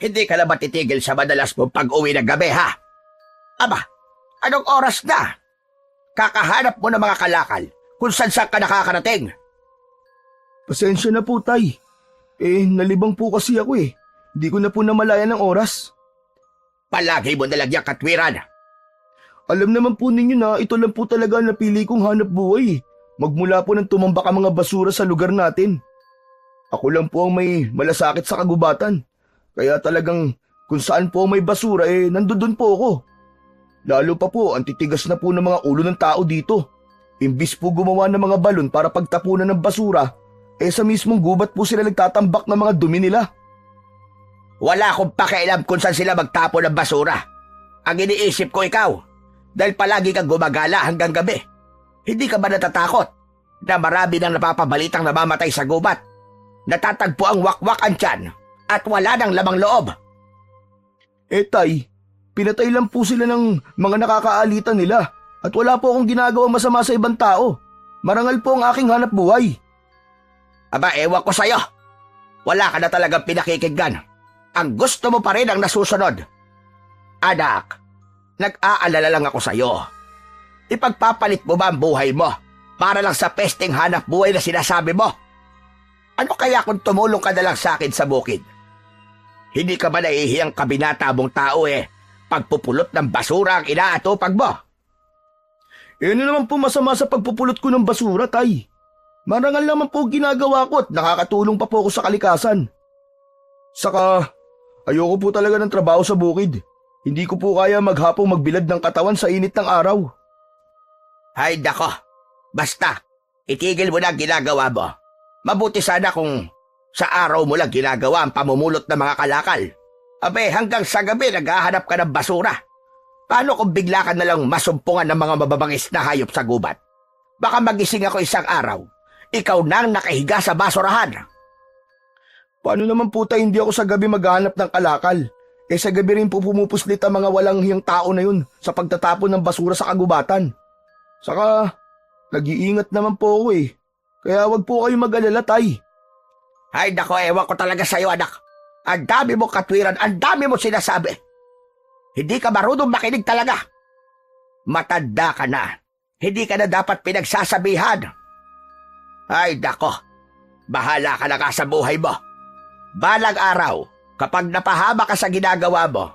Hindi ka na ba titigil sa madalas mong pag-uwi ng gabi, ha? Aba, anong oras na? Kakahanap mo ng mga kalakal kung saan ka nakakarating. Pasensya na po, Tay. Nalibang po kasi ako eh. Hindi ko na po namalayan ng oras. Palagi mo nalagyang katwiran. Alam naman po ninyo na ito lang po talaga ang napili kong hanap buhay. Magmula po ng tumambak ang mga basura sa lugar natin. Ako lang po ang may malasakit sa kagubatan. Kaya talagang kung saan po may basura nandun po ako. Lalo pa po ang titigas na po ng mga ulo ng tao dito. Imbis po gumawa ng mga balon para pagtapunan ng basura, sa mismong gubat po sila nagtatambak ng mga dumi nila. Wala akong pakialam kung saan sila magtapo ng basura. Ang iniisip ko ikaw, dahil palagi kang gumagala hanggang gabi. Hindi ka ba natatakot na marami nang napapabalitang namamatay sa gubat? Natatagpo ang wakwak-an tiyan at wala nang lamang loob. Tay, pinatay lang po sila ng mga nakakaalitan nila at wala po akong ginagawang masama sa ibang tao. Marangal po ang aking hanap buhay. Aba, ewan ko sa'yo. Wala ka na talagang pinakikinggan. Ang gusto mo pa rin ang nasusunod. Anak, nag-aalala lang ako sa'yo. Ipagpapalit mo ba ang buhay mo para lang sa pesteng hanap buhay na sinasabi mo? Ano kaya kung tumulong ka na lang sa akin sa bukid? Hindi ka ba nahihiyang kabinata mong tao pagpupulot ng basura ang inaatupag mo? Ano naman po masama sa pagpupulot ko ng basura, Tay? Marangal naman po ginagawa ko at nakakatulong pa po ako sa kalikasan. Saka, ayoko po talaga ng trabaho sa bukid. Hindi ko po kaya maghapong magbilad ng katawan sa init ng araw. Ay nako, basta, itigil mo na ang ginagawa mo. Mabuti sana kung sa araw mo lang ginagawa ang pamumulot ng mga kalakal. Abe, hanggang sa gabi naghahanap ka ng basura. Paano kung bigla ka na lang masumpungan ng mga mababangis na hayop sa gubat? Baka magising ako isang araw, ikaw nang nakahiga sa basurahan. Paano naman po tayo hindi ako sa gabi maghahanap ng kalakal? Sa gabi rin po pumupuslit ang mga walang hiyang tao na yun sa pagtatapon ng basura sa kagubatan. Saka, nag-iingat naman po ako Kaya wag po kayo mag-alala, Tay. Ay nako, ewan ko talaga sa'yo, anak. Ang dami mo katwiran, ang dami mo sinasabi. Hindi ka marunong makinig talaga. Matanda ka na. Hindi ka na dapat pinagsasabihan. Ay nako, bahala ka na ka sa buhay mo. Balang araw, kapag napahama ka sa ginagawa mo,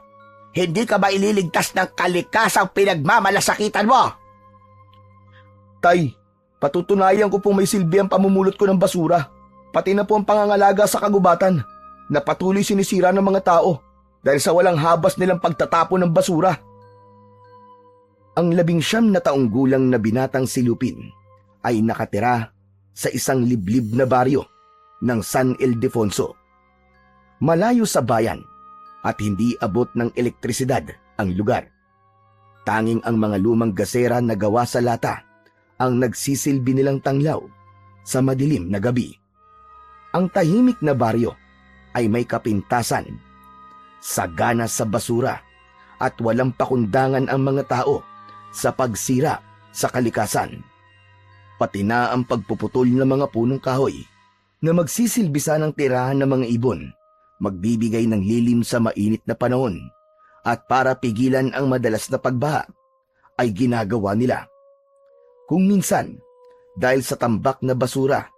hindi ka ba ililigtas ng kalikasang pinagmamalasakitan mo? Tay, patutunayan ko pong may silbi ang pamumulot ko ng basura. Pati na po ang pangangalaga sa kagubatan na patuloy sinisira ng mga tao dahil sa walang habas nilang pagtatapon ng basura. Ang 19 na taong gulang na binatang si Lupin ay nakatira sa isang liblib na baryo ng San Ildefonso. Malayo sa bayan at hindi abot ng elektrisidad ang lugar. Tanging ang mga lumang gasera na gawa sa lata ang nagsisilbi nilang tanglaw sa madilim na gabi. Ang tahimik na baryo ay may kapintasan, sagana sa basura at walang pakundangan ang mga tao sa pagsira sa kalikasan. Pati na ang pagpuputol ng mga punong kahoy na magsisilbisa ng tirahan ng mga ibon, magbibigay ng lilim sa mainit na panahon at para pigilan ang madalas na pagbaha ay ginagawa nila. Kung minsan, dahil sa tambak na basura,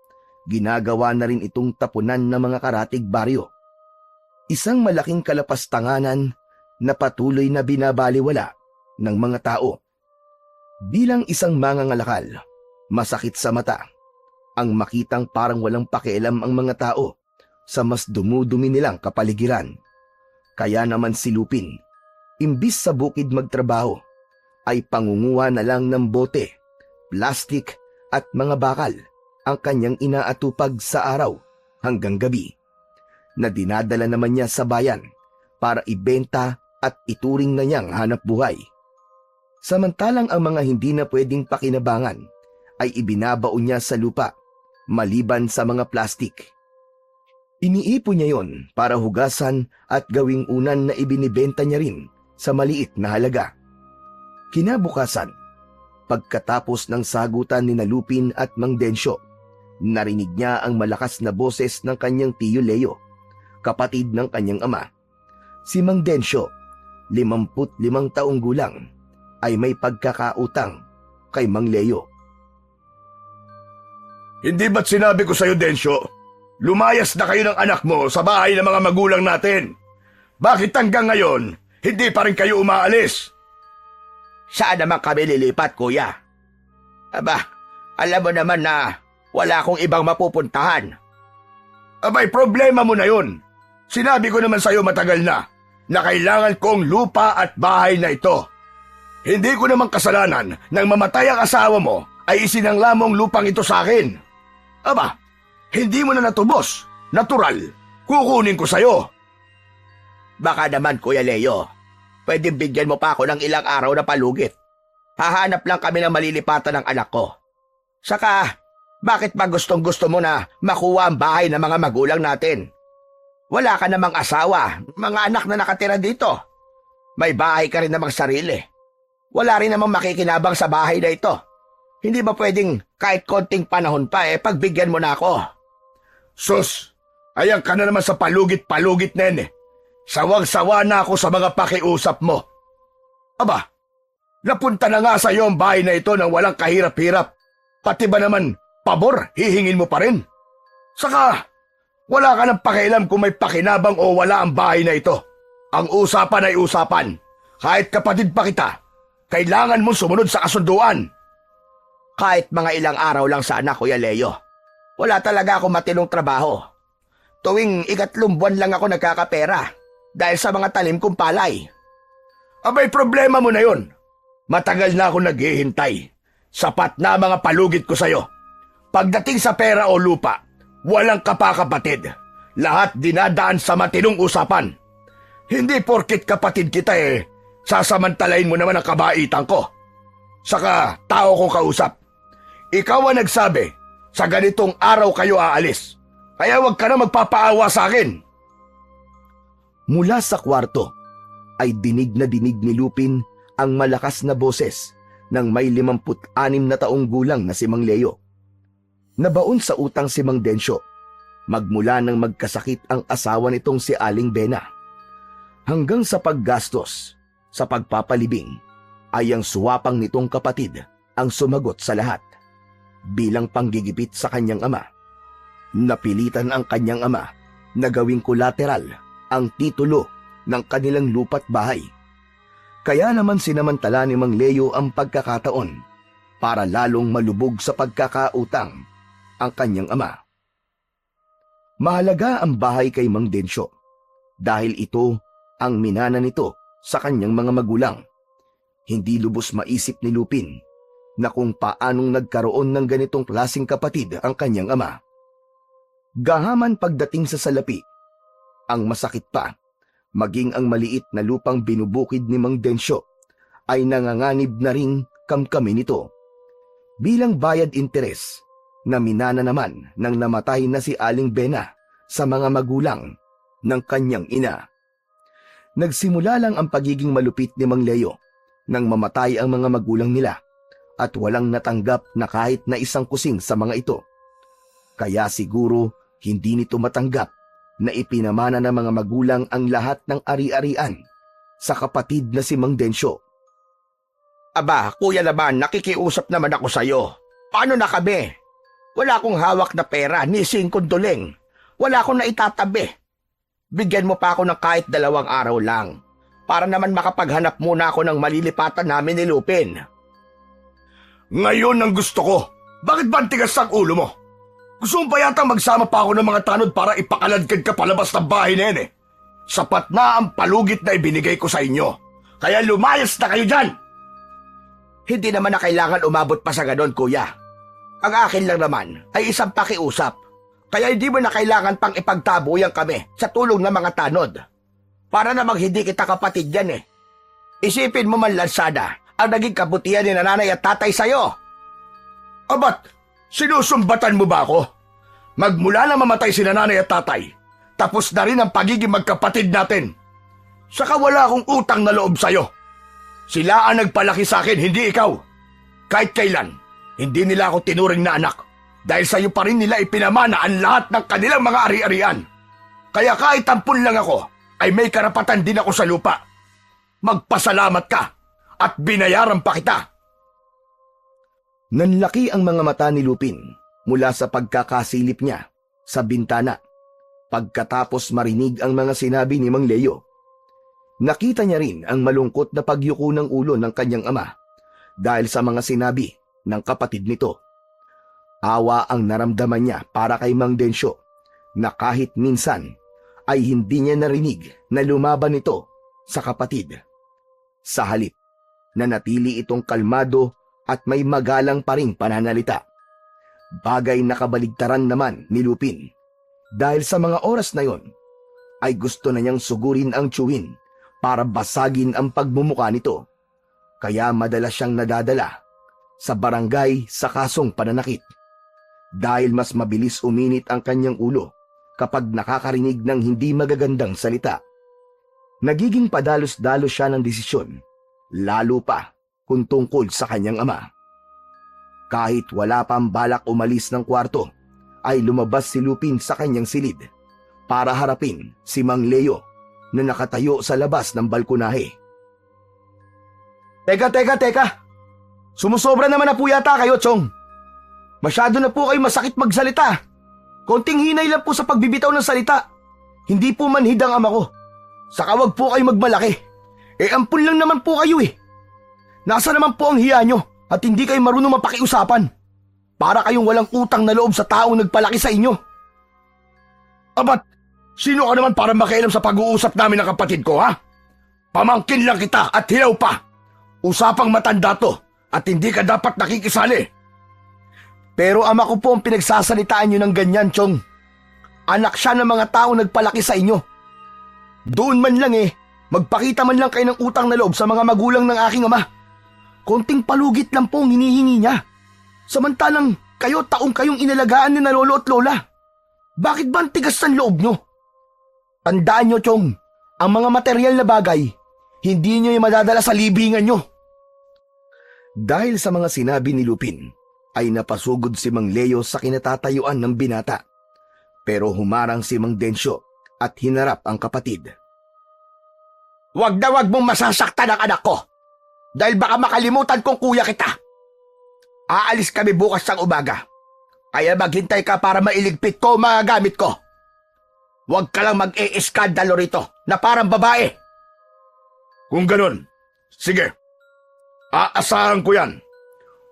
ginagawa na rin itong tapunan ng mga karatig baryo. Isang malaking kalapastanganan na patuloy na binabaliwala ng mga tao. Bilang isang mangangalakal, masakit sa mata ang makitang parang walang pakialam ang mga tao sa mas dumudumi nilang kapaligiran. Kaya naman si Lupin, imbis sa bukid magtrabaho, ay pangunguha na lang ng bote, plastik at mga bakal ang kanyang inaatupag sa araw hanggang gabi, na dinadala naman niya sa bayan para ibenta at ituring na niyang hanap buhay. Samantalang ang mga hindi na pwedeng pakinabangan ay ibinabaon niya sa lupa maliban sa mga plastik. Iniipon niya yon para hugasan at gawing unan na ibinibenta niya rin sa maliit na halaga. Kinabukasan, pagkatapos ng sagutan ni Lupin at Mang Densyo, narinig niya ang malakas na boses ng kanyang tiyo Leo, kapatid ng kanyang ama, Si Mang Densyo, 55 taong gulang, ay may pagkakautang kay Mang Leo. Hindi ba't sinabi ko sa'yo, Densyo? Lumayas na kayo ng anak mo sa bahay ng mga magulang natin. Bakit hanggang ngayon, hindi pa rin kayo umaalis? Saan naman kami lilipat, kuya? Aba, alam mo naman na wala akong ibang mapupuntahan. Abay, problema mo na yun. Sinabi ko naman sa'yo matagal na kailangan kong lupa at bahay na ito. Hindi ko naman kasalanan nang mamatay ang asawa mo ay isinangla mo ang lupang ito sa akin. Aba, hindi mo na natubos. Natural. Kukunin ko sa'yo. Baka naman, Kuya Leo, pwede bigyan mo pa ako ng ilang araw na palugit. Hahanap lang kami ng malilipatan ng anak ko. Saka, bakit ba gustong-gusto mo na makuha ang bahay ng mga magulang natin? Wala ka namang asawa, mga anak na nakatira dito. May bahay ka rin namang sarili. Wala rin namang makikinabang sa bahay na ito. Hindi ba pwedeng kahit konting panahon pa pagbigyan mo na ako? Sus, ayan ka na naman sa palugit-palugit na yan eh. Sawang-sawa na ako sa mga pakiusap mo. Aba, napunta na nga sa iyo ang bahay na ito nang walang kahirap-hirap. Pati ba naman, pabor, hihingin mo pa rin? Saka, wala ka ng pakialam kung may pakinabang o wala ang bahay na ito. Ang usapan ay usapan. Kahit kapatid pa kita, kailangan mo sumunod sa kasunduan. Kahit mga ilang araw lang sana, Kuya Leo. Wala talaga akong matinong trabaho. Tuwing 3 buwan lang ako nagkakapera dahil sa mga talim kong palay. Abay, problema mo na yun. Matagal na ako naghihintay. Sapat na mga palugit ko sa'yo. Pagdating sa pera o lupa, walang kapakapatid. Lahat dinadaan sa matinong usapan. Hindi porkit kapatid kita sasamantalain mo naman ang kabaitan ko. Saka, tao kong kausap. Ikaw ang nagsabi, sa ganitong araw kayo aalis. Kaya huwag ka na magpapaawa sa akin. Mula sa kwarto ay dinig ni Lupin ang malakas na boses ng may 56 na taong gulang na si Mang Leo. Nabaon sa utang si Mang Densyo, magmula nang magkasakit ang asawa nitong si Aling Bena. Hanggang sa paggastos, sa pagpapalibing, ay ang suwapang nitong kapatid ang sumagot sa lahat. Bilang panggigipit sa kanyang ama, napilitan ang kanyang ama na gawing collateral ang titulo ng kanilang lupa't bahay. Kaya naman sinamantala ni Mang Leo ang pagkakataon para lalong malubog sa pagkakautang ang kanyang ama. Mahalaga ang bahay kay Mang Densyo dahil ito ang minana nito sa kanyang mga magulang. Hindi lubos maisip ni Lupin na kung paanong nagkaroon ng ganitong klaseng kapatid ang kanyang ama. Gahaman pagdating sa salapi, ang masakit pa, maging ang maliit na lupang binubukid ni Mang Densyo ay nanganganib na ring kamkami nito. Bilang bayad interes, na minana naman nang namatay na si Aling Bena sa mga magulang ng kanyang ina. Nagsimula lang ang pagiging malupit ni Mang Leo nang mamatay ang mga magulang nila at walang natanggap na kahit na isang kusing sa mga ito. Kaya siguro hindi nito matanggap na ipinamana ng mga magulang ang lahat ng ari-arian sa kapatid na si Mang Densyo. Aba, kuya naman, nakikiusap naman ako sa'yo. Paano na kami? Wala akong hawak na pera, ni singkondoleng. Wala akong naitatabi. Bigyan mo pa ako ng kahit 2 araw lang para naman makapaghanap muna ako ng malilipatan namin ni Lupin. Ngayon ang gusto ko. Bakit ba ang tigas ang ulo mo? Gusto mo pa yata magsama pa ako ng mga tanod para ipakaladkad ka palabas ng bahay na yan Sapat na ang palugit na ibinigay ko sa inyo. Kaya lumayas na kayo dyan! Hindi naman na kailangan umabot pa sa ganon, kuya. Ang akin lang naman ay isang pakiusap. Kaya hindi mo na kailangan pang ipagtabuyan kami sa tulong ng mga tanod. Para namang hindi kita kapatid yan Isipin mo man lang sana ang naging kabutihan ni nanay at tatay sa'yo. Abat, sinusumbatan mo ba ako? Magmula na mamatay si nanay at tatay, tapos na rin ang pagiging magkapatid natin. Saka wala akong utang na loob sa'yo. Sila ang nagpalaki sa akin, hindi ikaw. Kahit kailan, hindi nila ako tinuring na anak. Dahil sa'yo pa rin nila ipinamana ang lahat ng kanilang mga ari-arian. Kaya kahit tampon lang ako, ay may karapatan din ako sa lupa. Magpasalamat ka at binayaran pa kita. Nanlaki ang mga mata ni Lupin mula sa pagkakasilip niya sa bintana pagkatapos marinig ang mga sinabi ni Mang Leo. Nakita niya rin ang malungkot na pagyuko ng ulo ng kanyang ama dahil sa mga sinabi ng kapatid nito. Awa ang naramdaman niya para kay Mang Densyo na kahit minsan ay hindi niya narinig na lumaban ito sa kapatid. Sa halip, nanatili itong kalmado at may magalang pa ring pananalita. Bagay na kabaligtaran naman ni Lupin dahil sa mga oras na yon ay gusto na niyang sugurin ang tiyuhin para basagin ang pagmumuka nito. Kaya madalas siyang nadadala sa barangay sa kasong pananakit dahil mas mabilis uminit ang kanyang ulo kapag nakakarinig ng hindi magagandang salita. Nagiging padalos-dalos siya ng desisyon, lalo pa kung tungkol sa kanyang ama. Kahit wala pang balak umalis ng kwarto, ay lumabas si Lupin sa kanyang silid para harapin si Mang Leo na nakatayo sa labas ng balkonahe. Teka! Sumusobra naman na po yata kayo, Chong. Masyado na po kayo masakit magsalita. Konting hinay lang po sa pagbibitaw ng salita. Hindi po manhid ang ama ko. Saka wag po kayo magmalaki. Ampun lang naman po kayo eh. Nasa naman po ang hiya nyo at hindi kayo marunong mapakiusapan. Para kayong walang utang na loob sa taong nagpalaki sa inyo. Abat, sino ka naman para makialam sa pag-uusap namin ng kapatid ko, ha? Pamangkin lang kita at hilaw pa. Usapang matanda to at hindi ka dapat nakikisali. Pero ama ko po ang pinagsasalitaan nyo ng ganyan, Chong. Anak siya ng mga taong nagpalaki sa inyo. Doon man lang magpakita man lang kayo ng utang na loob sa mga magulang ng aking ama. Konting palugit lang po ang hinihingi niya. Samantalang kayo taong kayong inalagaan ni na lolo at lola. Bakit ba ang tigas ng loob nyo? Tandaan nyo, Chong, ang mga materyal na bagay, hindi nyo yung madadala sa libingan nyo. Dahil sa mga sinabi ni Lupin, ay napasugod si Mang Leo sa kinatatayuan ng binata. Pero humarang si Mang Densyo at hinarap ang kapatid. Wag na wag mong masasaktan ang anak ko. Dahil baka makalimutan kong kuya kita. Aalis kami bukas ng umaga. Kaya maghintay ka para mailigpit ko ang mga gamit ko. Huwag ka lang mag-e-eskandalo rito na parang babae. Kung ganun, sige. Aasahan ko yan.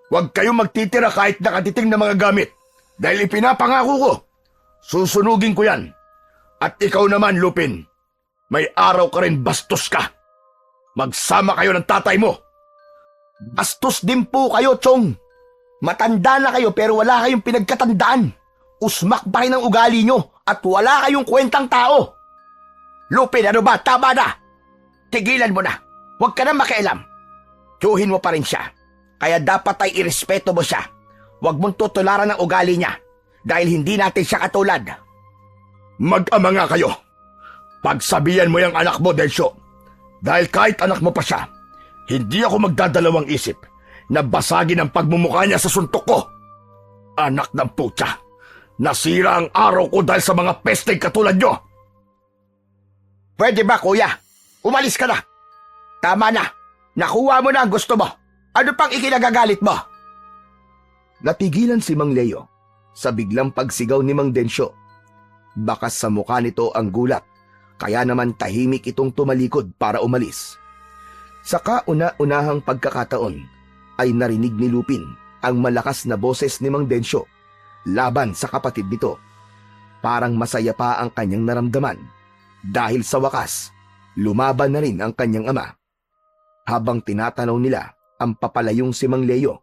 Huwag kayong magtitira kahit nakatiting na mga gamit. Dahil ipinapangako ko, susunugin ko yan. At ikaw naman, Lupin, may araw ka rin bastos ka. Magsama kayo ng tatay mo. Bastos din po kayo, Chong. Matanda na kayo pero wala kayong pinagkatandaan. Usmak pa rin ang ugali nyo at wala kayong kwentang tao. Lupin, ano ba? Tama na. Tigilan mo na. Huwag ka na makialam. Tiyuhin mo pa rin siya. Kaya dapat ay irespeto mo siya. Huwag mong tutularan ang ugali niya dahil hindi natin siya katulad. Mag-ama nga kayo. Pagsabihan mo yung anak mo, Densyo. Dahil kahit anak mo pa siya, hindi ako magdadalawang isip na basagin ang pagmumukha niya sa suntok ko. Anak ng putya, nasira ang araw ko dahil sa mga pesteng katulad nyo. Pwede ba, kuya? Umalis ka na. Tama na. Nakuha mo na ang gusto mo. Ano pang ikinagagalit mo? Natigilan si Mang Leo sa biglang pagsigaw ni Mang Densyo. Bakas sa mukha nito ang gulat, kaya naman tahimik itong tumalikod para umalis. Sa kauna-unahang pagkakataon ay narinig ni Lupin ang malakas na boses ni Mang Densyo laban sa kapatid nito. Parang masaya pa ang kanyang naramdaman dahil sa wakas, lumaban na rin ang kanyang ama. Habang tinatanaw nila ang papalayong si Mang Leo,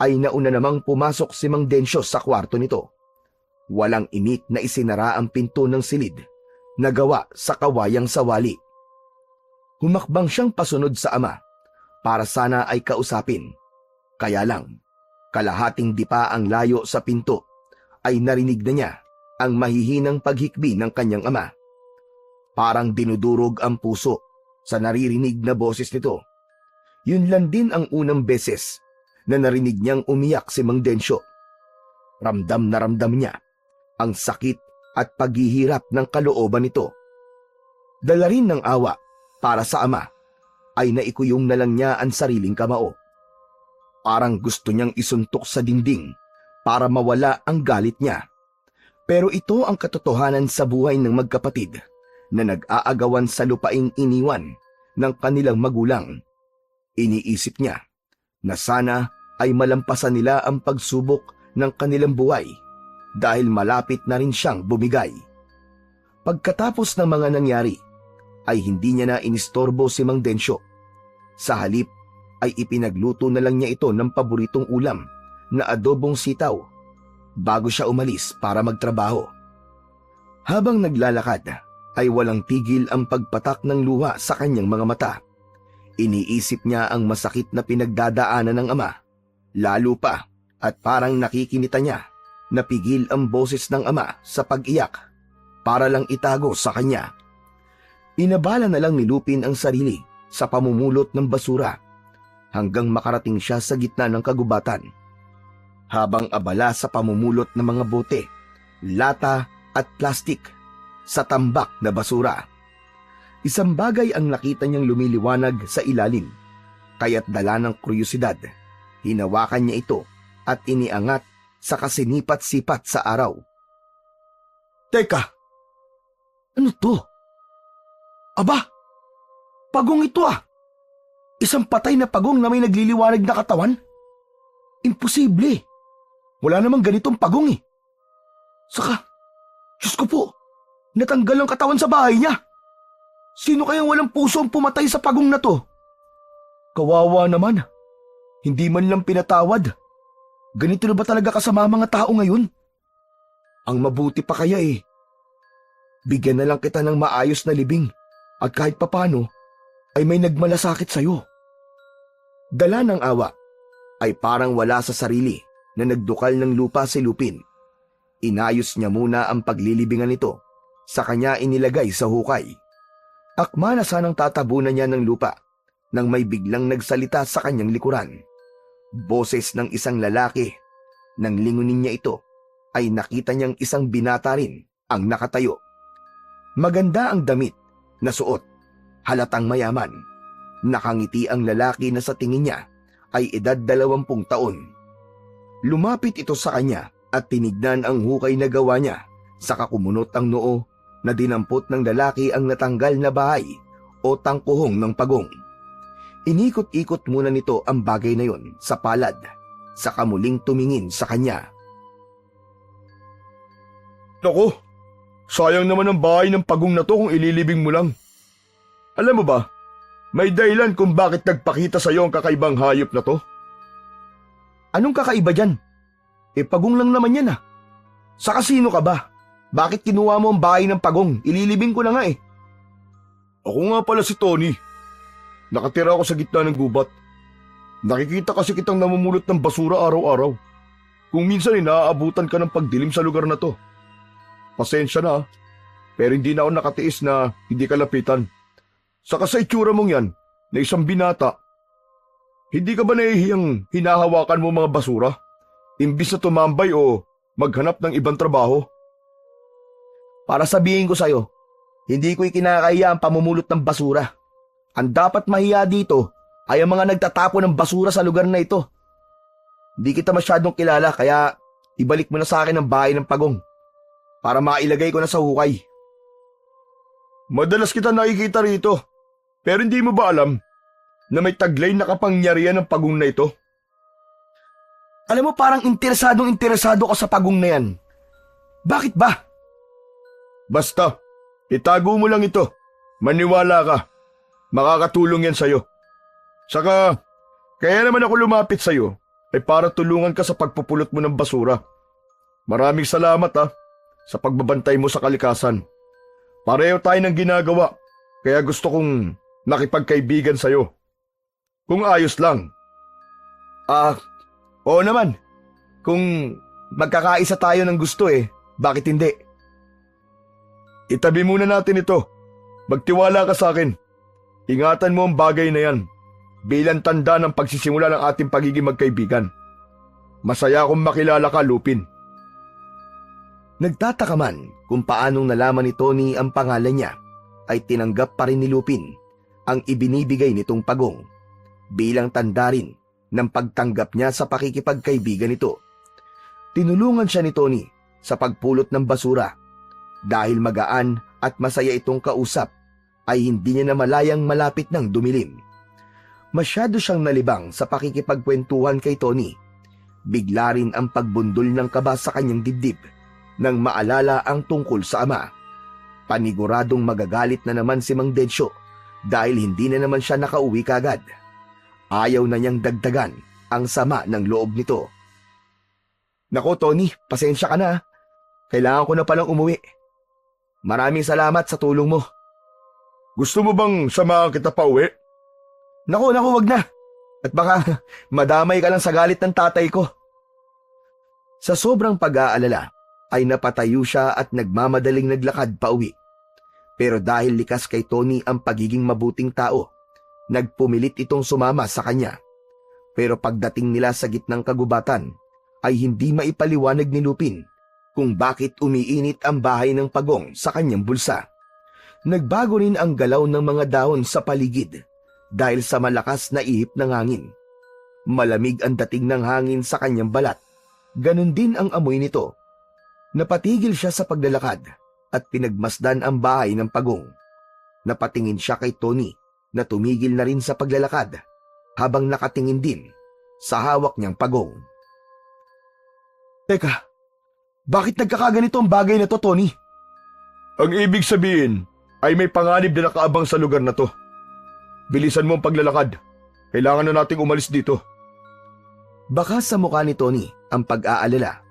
ay nauna namang pumasok si Mang Densyo sa kwarto nito. Walang imik na isinara ang pinto ng silid na gawa sa kawayang sawali. Humakbang siyang pasunod sa ama para sana ay kausapin. Kaya lang, kalahating dipa ang layo sa pinto ay narinig na niya ang mahihinang paghikbi ng kanyang ama. Parang dinudurog ang puso sa naririnig na boses nito. Yun lang din ang unang beses na narinig niyang umiyak si Mang Densyo. Ramdam na ramdam niya ang sakit at paghihirap ng kalooban nito. Dala rin ng awa para sa ama, ay naikuyong na lang niya ang sariling kamao. Parang gusto niyang isuntok sa dingding para mawala ang galit niya. Pero ito ang katotohanan sa buhay ng magkapatid na nag-aagawan sa lupaing iniwan ng kanilang magulang. Iniisip niya na sana ay malampasan nila ang pagsubok ng kanilang buhay dahil malapit na rin siyang bumigay. Pagkatapos ng mga nangyari, ay hindi niya na inistorbo si Mang Densyo. Sa halip ay ipinagluto na lang niya ito ng paboritong ulam na adobong sitaw bago siya umalis para magtrabaho. Habang naglalakad ay walang tigil ang pagpatak ng luha sa kanyang mga mata. Iniisip niya ang masakit na pinagdadaanan ng ama. Lalo pa at parang nakikinita niya na pigil ang boses ng ama sa pag-iyak para lang itago sa kanya. Inabala na lang ni Lupin ang sarili sa pamumulot ng basura hanggang makarating siya sa gitna ng kagubatan. Habang abala sa pamumulot ng mga bote, lata at plastik sa tambak na basura. Isang bagay ang nakita niyang lumiliwanag sa ilalim, kaya't dala ng kuryosidad. Hinawakan niya ito at iniangat sa kasinipat-sipat sa araw. Teka! Ano to? Aba! Pagong ito ah! Isang patay na pagong na may nagliliwanag na katawan? Imposible! Wala namang ganitong pagong eh. Saka, Diyos ko po, natanggal ang katawan sa bahay niya. Sino kayang walang puso ang pumatay sa pagong na to? Kawawa naman. Hindi man lang pinatawad. Ganito na ba talaga kasama mga tao ngayon? Ang mabuti pa kaya eh. Bigyan na lang kita ng maayos na libing at kahit papano ay may nagmalasakit sa'yo. Dala ng awa ay parang wala sa sarili na nagdukal ng lupa si Lupin. Inayos niya muna ang paglilibingan nito. Sa kanya inilagay sa hukay. Akma na sanang tatabunan niya ng lupa nang may biglang nagsalita sa kanyang likuran. Boses ng isang lalaki. Nang lingunin niya ito, ay nakita niyang isang binata rin ang nakatayo. Maganda ang damit na suot, halatang mayaman. Nakangiti ang lalaki na sa tingin niya ay edad 20 taon. Lumapit ito sa kanya at tinignan ang hukay na gawa niya, saka kumunot ang noo na dinampot ng lalaki ang natanggal na bahay o tangkuhong ng pagong. Inikot-ikot muna nito ang bagay na yon sa palad, saka muling tumingin sa kanya. Naku, sayang naman ang bahay ng pagong na to kung ililibing mo lang. Alam mo ba, may dahilan kung bakit nagpakita sa iyo ang kakaibang hayop na to. Anong kakaiba dyan? Pagong lang naman yan ah. Saka sino ka ba? Bakit kinuha mo ang bahay ng pagong? Ililibing ko na nga eh. Ako nga pala si Tony. Nakatira ako sa gitna ng gubat. Nakikita kasi kitang namumulot ng basura araw-araw. Kung minsan naaabutan ka ng pagdilim sa lugar na to. Pasensya na, pero hindi na ako nakatiis na hindi ka lapitan. Saka sa itsura mong yan, na isang binata. Hindi ka ba nahihiyang hinahawakan mo mga basura? Imbis na tumambay o maghanap ng ibang trabaho? Para sabihin ko sa'yo, hindi ko ikinakaya ang pamumulot ng basura. Ang dapat mahiya dito ay ang mga nagtatapon ng basura sa lugar na ito. Hindi kita masyadong kilala kaya ibalik mo na sa akin ang bahay ng pagong para mailagay ko na sa hukay. Madalas kita nakikita rito, pero hindi mo ba alam na may taglay na kapangyarihan ng pagong na ito? Alam mo parang interesado ka sa pagong na yan. Bakit ba? Basta, itago mo lang ito. Maniwala ka. Makakatulong yan sa'yo. Saka, kaya naman ako lumapit sa'yo ay para tulungan ka sa pagpupulot mo ng basura. Maraming salamat sa pagbabantay mo sa kalikasan. Pareho tayo ng ginagawa, kaya gusto kong nakipagkaibigan sa'yo. Kung ayos lang. Oo naman. Kung magkakaisa tayo ng gusto bakit hindi? Itabi muna natin ito. Magtiwala ka sa akin. Ingatan mo ang bagay na yan bilang tanda ng pagsisimula ng ating pagiging magkaibigan. Masaya akong makilala ka, Lupin. Nagtataka man kung paanong nalaman ni Tony ang pangalan niya. ay tinanggap pa rin ni Lupin ang ibinibigay nitong pagong bilang tanda rin ng pagtanggap niya sa pakikipagkaibigan nito. Tinulungan siya ni Tony sa pagpulot ng basura. Dahil magaan at masaya itong kausap, ay hindi niya na malayang malapit ng dumilim. Masyado siyang nalibang sa pakikipagkwentuhan kay Tony. Bigla rin ang pagbundol ng kaba sa kanyang dibdib nang maalala ang tungkol sa ama. Paniguradong magagalit na naman si Mang Dedsyo dahil hindi na naman siya nakauwi kagad. Ayaw na niyang dagdagan ang sama ng loob nito. Nako Tony, pasensya ka na. Kailangan ko na palang umuwi. Maraming salamat sa tulong mo. Gusto mo bang samahan kita pa uwi? Naku, wag na. At baka madamay ka lang sa galit ng tatay ko. Sa sobrang pag-aalala, ay napatayo siya at nagmamadaling naglakad pa uwi. Pero dahil likas kay Tony ang pagiging mabuting tao, nagpumilit itong sumama sa kanya. Pero pagdating nila sa gitnang kagubatan, ay hindi maipaliwanag ni Lupin kung bakit umiinit ang bahay ng pagong sa kanyang bulsa. Nagbago rin ang galaw ng mga dahon sa paligid dahil sa malakas na ihip ng hangin. Malamig ang dating ng hangin sa kanyang balat. Ganon din ang amoy nito. Napatigil siya sa paglalakad at pinagmasdan ang bahay ng pagong. Napatingin siya kay Tony na tumigil na rin sa paglalakad habang nakatingin din sa hawak niyang pagong. Teka, bakit nagkakaganito ang bagay na to, Tony? Ang ibig sabihin ay may panganib na nakaabang sa lugar na to. Bilisan mo ang paglalakad. Kailangan na nating umalis dito. Baka sa mukha ni Tony ang pag-aalala,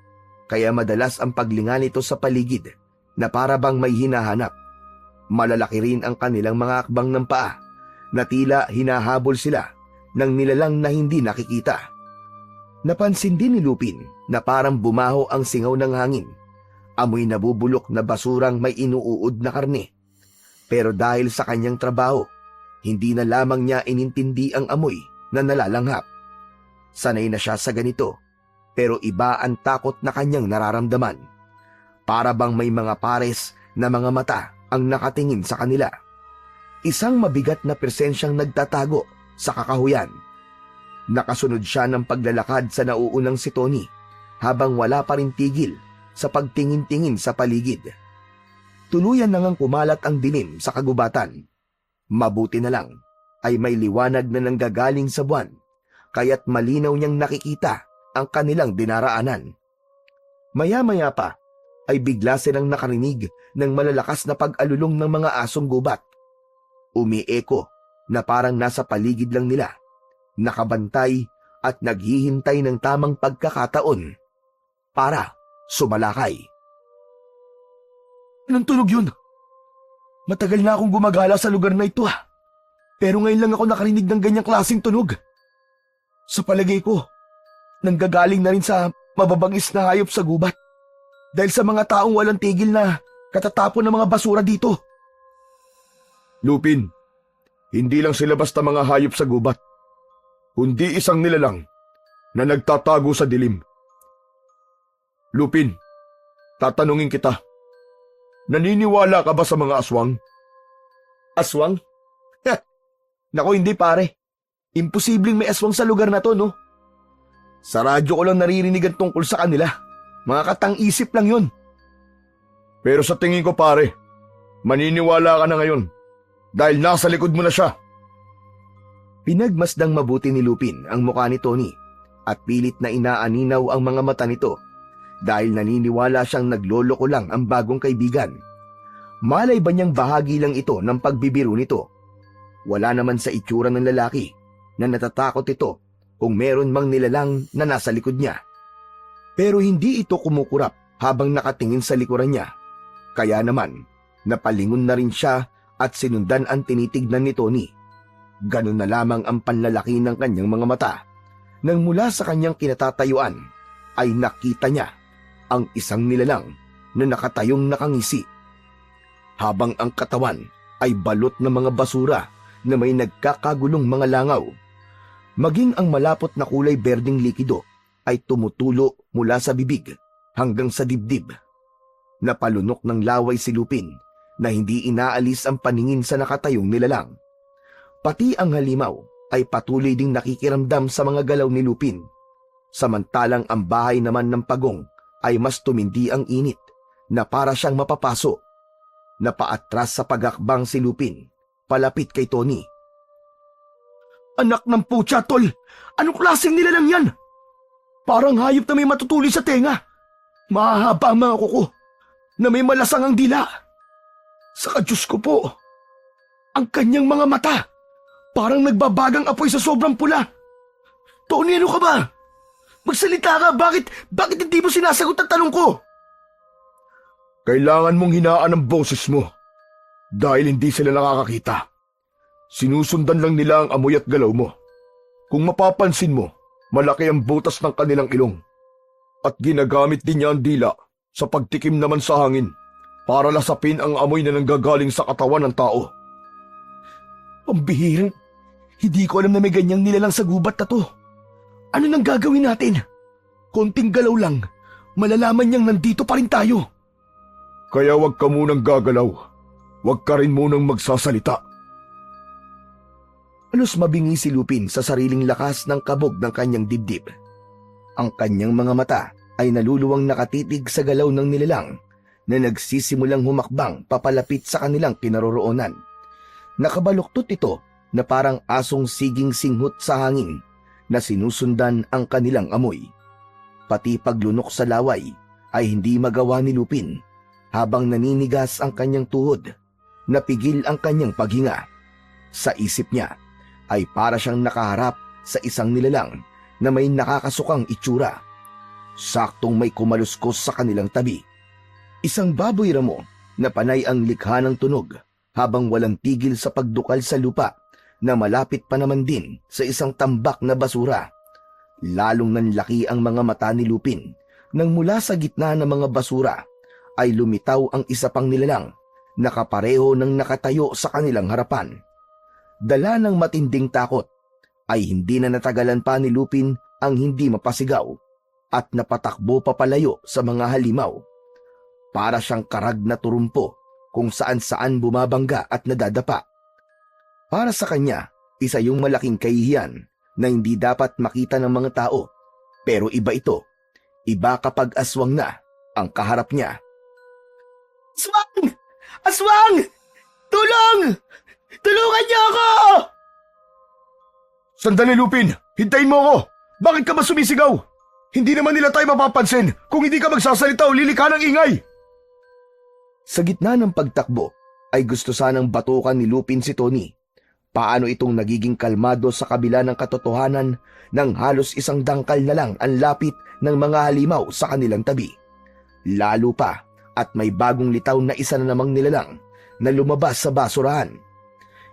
kaya madalas ang paglinga nito sa paligid na para bang may hinahanap. Malalaki rin ang kanilang mga akbang ng paa na tila hinahabol sila ng nilalang na hindi nakikita. Napansin din ni Lupin na parang bumaho ang singaw ng hangin. Amoy nabubulok na basurang may inuuod na karne. Pero dahil sa kanyang trabaho, hindi na lamang niya inintindi ang amoy na nalalanghap. Sanay na siya sa ganito, pero iba ang takot na kanyang nararamdaman. Para bang may mga pares na mga mata ang nakatingin sa kanila. Isang mabigat na presensyang nagtatago sa kakahuyan. Nakasunod siya ng paglalakad sa nauunang si Tony habang wala pa rin tigil sa pagtingin-tingin sa paligid. Tuluyan na ngang kumalat ang dilim sa kagubatan. Mabuti na lang ay may liwanag na nanggagaling sa buwan, kaya't malinaw niyang nakikita ang kanilang dinaraanan. Maya-maya pa ay bigla silang nakarinig ng malalakas na pag-alulong ng mga asong gubat. Umieko na parang nasa paligid lang nila, nakabantay at naghihintay ng tamang pagkakataon para sumalakay. Anong tunog yun? Matagal na akong gumagala sa lugar na ito pero ngayon lang ako nakarinig ng ganyang klaseng tunog. Sa palagay ko, nanggagaling na rin sa mababangis na hayop sa gubat dahil sa mga taong walang tigil na katatapon ng mga basura dito. Lupin, hindi lang sila basta mga hayop sa gubat, kundi isang nilalang na nagtatago sa dilim. Lupin, tatanungin kita, naniniwala ka ba sa mga aswang? Aswang? Nako hindi pare. Imposibleng may aswang sa lugar na to, no? Sa radyo ko lang naririnig ang tungkol sa kanila. Mga katang-isip lang yun. Pero sa tingin ko pare, maniniwala ka na ngayon dahil nasa likod mo na siya. Pinagmasdang mabuti ni Lupin ang mukha ni Tony at pilit na inaaninaw ang mga mata nito dahil naniniwala siyang nagloloko lang ang bagong kaibigan. Malay ba niyang bahagi lang ito ng pagbibiro nito? Wala naman sa itsura ng lalaki na natatakot ito kung meron mang nilalang na nasa likod niya. Pero hindi ito kumukurap habang nakatingin sa likuran niya. Kaya naman, napalingon na rin siya at sinundan ang tinitignan ni Tony. Ganun na lamang ang panlalaki ng kanyang mga mata. Nang mula sa kanyang kinatatayuan, ay nakita niya ang isang nilalang na nakatayong nakangisi. Habang ang katawan ay balot ng mga basura na may nagkakagulong mga langaw. Maging ang malapot na kulay berdeng likido ay tumutulo mula sa bibig hanggang sa dibdib. Napalunok ng laway si Lupin na hindi inaalis ang paningin sa nakatayong nilalang. Pati ang halimaw ay patuloy ding nakikiramdam sa mga galaw ni Lupin. Samantalang ang bahay naman ng pagong ay mas tumindi ang init na para siyang mapapaso. Napaatras sa pagakbang si Lupin, palapit kay Tony. Anak ng putya, tol! Anong klaseng nilalang yan? Parang hayop na may matutuloy sa tenga. Mahahaba ang mga kuko na may malasang ang dila. Saka Diyos ko po, ang kanyang mga mata parang nagbabagang apoy sa sobrang pula. Tony, ano ka ba? Magsalita ka, bakit hindi mo sinasagot ang tanong ko? Kailangan mong hinaan ang boses mo dahil hindi sila nakakakita. Sinusundan lang nila ang amoy at galaw mo. Kung mapapansin mo, malaki ang butas ng kanilang ilong. At ginagamit din niya ang dila sa pagtikim naman sa hangin para lasapin ang amoy na nanggagaling sa katawan ng tao. Pambihirang, hindi ko alam na may ganyang nilalang sa gubat na to. Ano nang gagawin natin? Konting galaw lang, malalaman niyang nandito pa rin tayo. Kaya wag ka munang gagalaw. Wag ka rin munang magsasalita. Halos mabingi si Lupin sa sariling lakas ng kabog ng kanyang dibdib. Ang kanyang mga mata ay naluluwang nakatitig sa galaw ng nilalang na nagsisimulang humakbang papalapit sa kanilang kinaroroonan. Nakabaluktot ito na parang asong siging singhot sa hangin na sinusundan ang kanilang amoy. Pati paglunok sa laway ay hindi magawa ni Lupin habang naninigas ang kanyang tuhod. Napigil ang kanyang paghinga. Sa isip niya ay para siyang nakaharap sa isang nilalang na may nakakasukang itsura. Saktong may kumaluskos sa kanilang tabi. Isang baboy ramo na panay ang likha ng tunog habang walang tigil sa pagdukal sa lupa na malapit pa naman din sa isang tambak na basura. Lalong nanlaki ang mga mata ni Lupin nang mula sa gitna ng mga basura ay lumitaw ang isa pang nilalang na kapareho ng nakatayo sa kanilang harapan. Dala ng matinding takot ay hindi na natagalan pa ni Lupin ang hindi mapasigaw at napatakbo papalayo sa mga halimaw. Para siyang karag na turumpo kung saan-saan bumabangga at nadadapa. Para sa kanya, isa yung malaking kahihiyan na hindi dapat makita ng mga tao. Pero iba ito. Iba kapag aswang na ang kaharap niya. Aswang! Aswang! Tulong! Tulungan niyo ako! Sandali, Lupin! Hintayin mo ako! Bakit ka ba sumisigaw? Hindi naman nila tayo mapapansin kung hindi ka magsasalita o lilikha ng ingay! Sa gitna ng pagtakbo ay gusto sanang batukan ni Lupin si Tony. Paano itong nagiging kalmado sa kabila ng katotohanan ng halos isang dangkal na lang ang lapit ng mga halimaw sa kanilang tabi. Lalo pa at may bagong litaw na isa na namang nilalang na lumabas sa basurahan.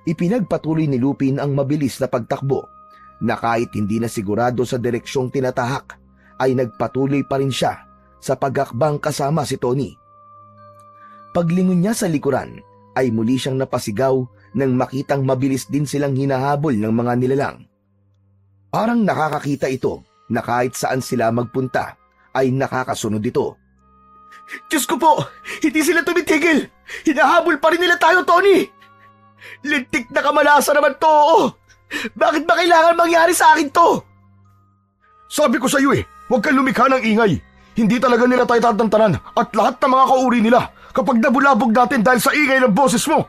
Ipinagpatuloy ni Lupin ang mabilis na pagtakbo na kahit hindi na sigurado sa direksyong tinatahak ay nagpatuloy pa rin siya sa pagakbang kasama si Tony. Paglingon niya sa likuran ay muli siyang napasigaw nang makitang mabilis din silang hinahabol ng mga nilalang. Parang nakakakita ito na kahit saan sila magpunta ay nakakasunod ito. Diyos ko po! Hindi sila tumitigil! Hinahabol pa rin nila tayo, Tony! Lintik na kamalasa naman to! Bakit ba kailangan mangyari sa akin to? Sabi ko sa iyo huwag kang lumikha ng ingay. Hindi talaga nila tayo tatantanan at lahat ng mga kauri nila kapag nabulabog natin dahil sa ingay ng boses mo.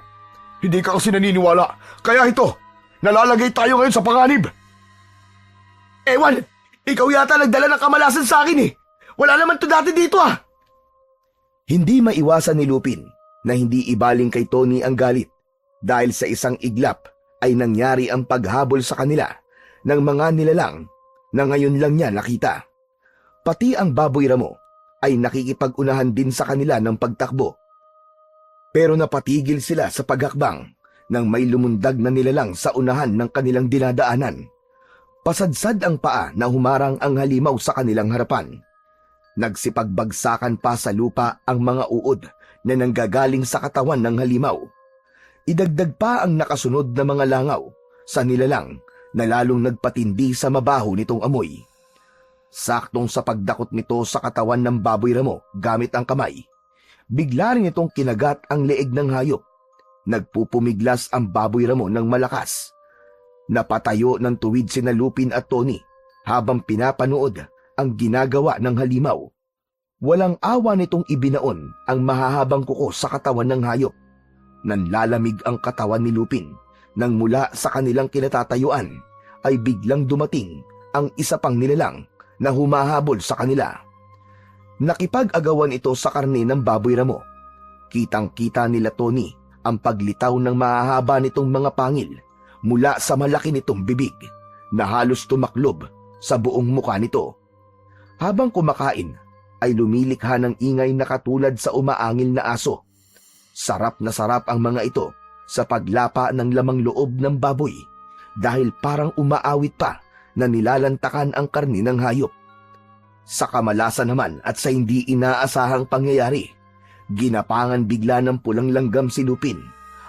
Hindi ka kasi naniniwala. Kaya ito, nalalagay tayo ngayon sa panganib. Ewan, ikaw yata nagdala ng kamalasan sa akin Wala naman to dati dito Hindi maiwasan ni Lupin na hindi ibaling kay Tony ang galit dahil sa isang iglap ay nangyari ang paghabol sa kanila ng mga nilalang na ngayon lang niya nakita. Pati ang baboy ramo ay nakikipag-unahan din sa kanila ng pagtakbo. Pero napatigil sila sa paghakbang nang may lumundag na nilalang sa unahan ng kanilang dinadaanan. Pasadsad ang paa na humarang ang halimaw sa kanilang harapan. Nagsipagbagsakan pa sa lupa ang mga uod na nanggagaling sa katawan ng halimaw. Idagdag pa ang nakasunod na mga langaw sa nilalang na lalong nagpatindi sa mabaho nitong amoy. Saktong sa pagdakot nito sa katawan ng baboy ramo gamit ang kamay, Bigla rin itong kinagat ang leeg ng hayop. Nagpupumiglas ang baboy ramo ng malakas. Napatayo ng tuwid sina Lupin at Tony habang pinapanood ang ginagawa ng halimaw. Walang awa nitong ibinaon ang mahahabang kuko sa katawan ng hayop. Nanlalamig ang katawan ni Lupin nang mula sa kanilang kinatatayuan ay biglang dumating ang isa pang nilalang na humahabol sa kanila. Nakipag-agawan ito sa karne ng baboy ramo. Kitang-kita nila Tony ang paglitaw ng mahahaba nitong mga pangil mula sa malaki nitong bibig na halos tumaklob sa buong muka nito. Habang kumakain ay lumilikha ng ingay na katulad sa umaangil na aso. Sarap na sarap ang mga ito sa paglapa ng lamang loob ng baboy dahil parang umaawit pa na nilalantakan ang karni ng hayop. Sa kamalasan naman at sa hindi inaasahang pangyayari, ginapangan bigla ng pulang langgam si Lupin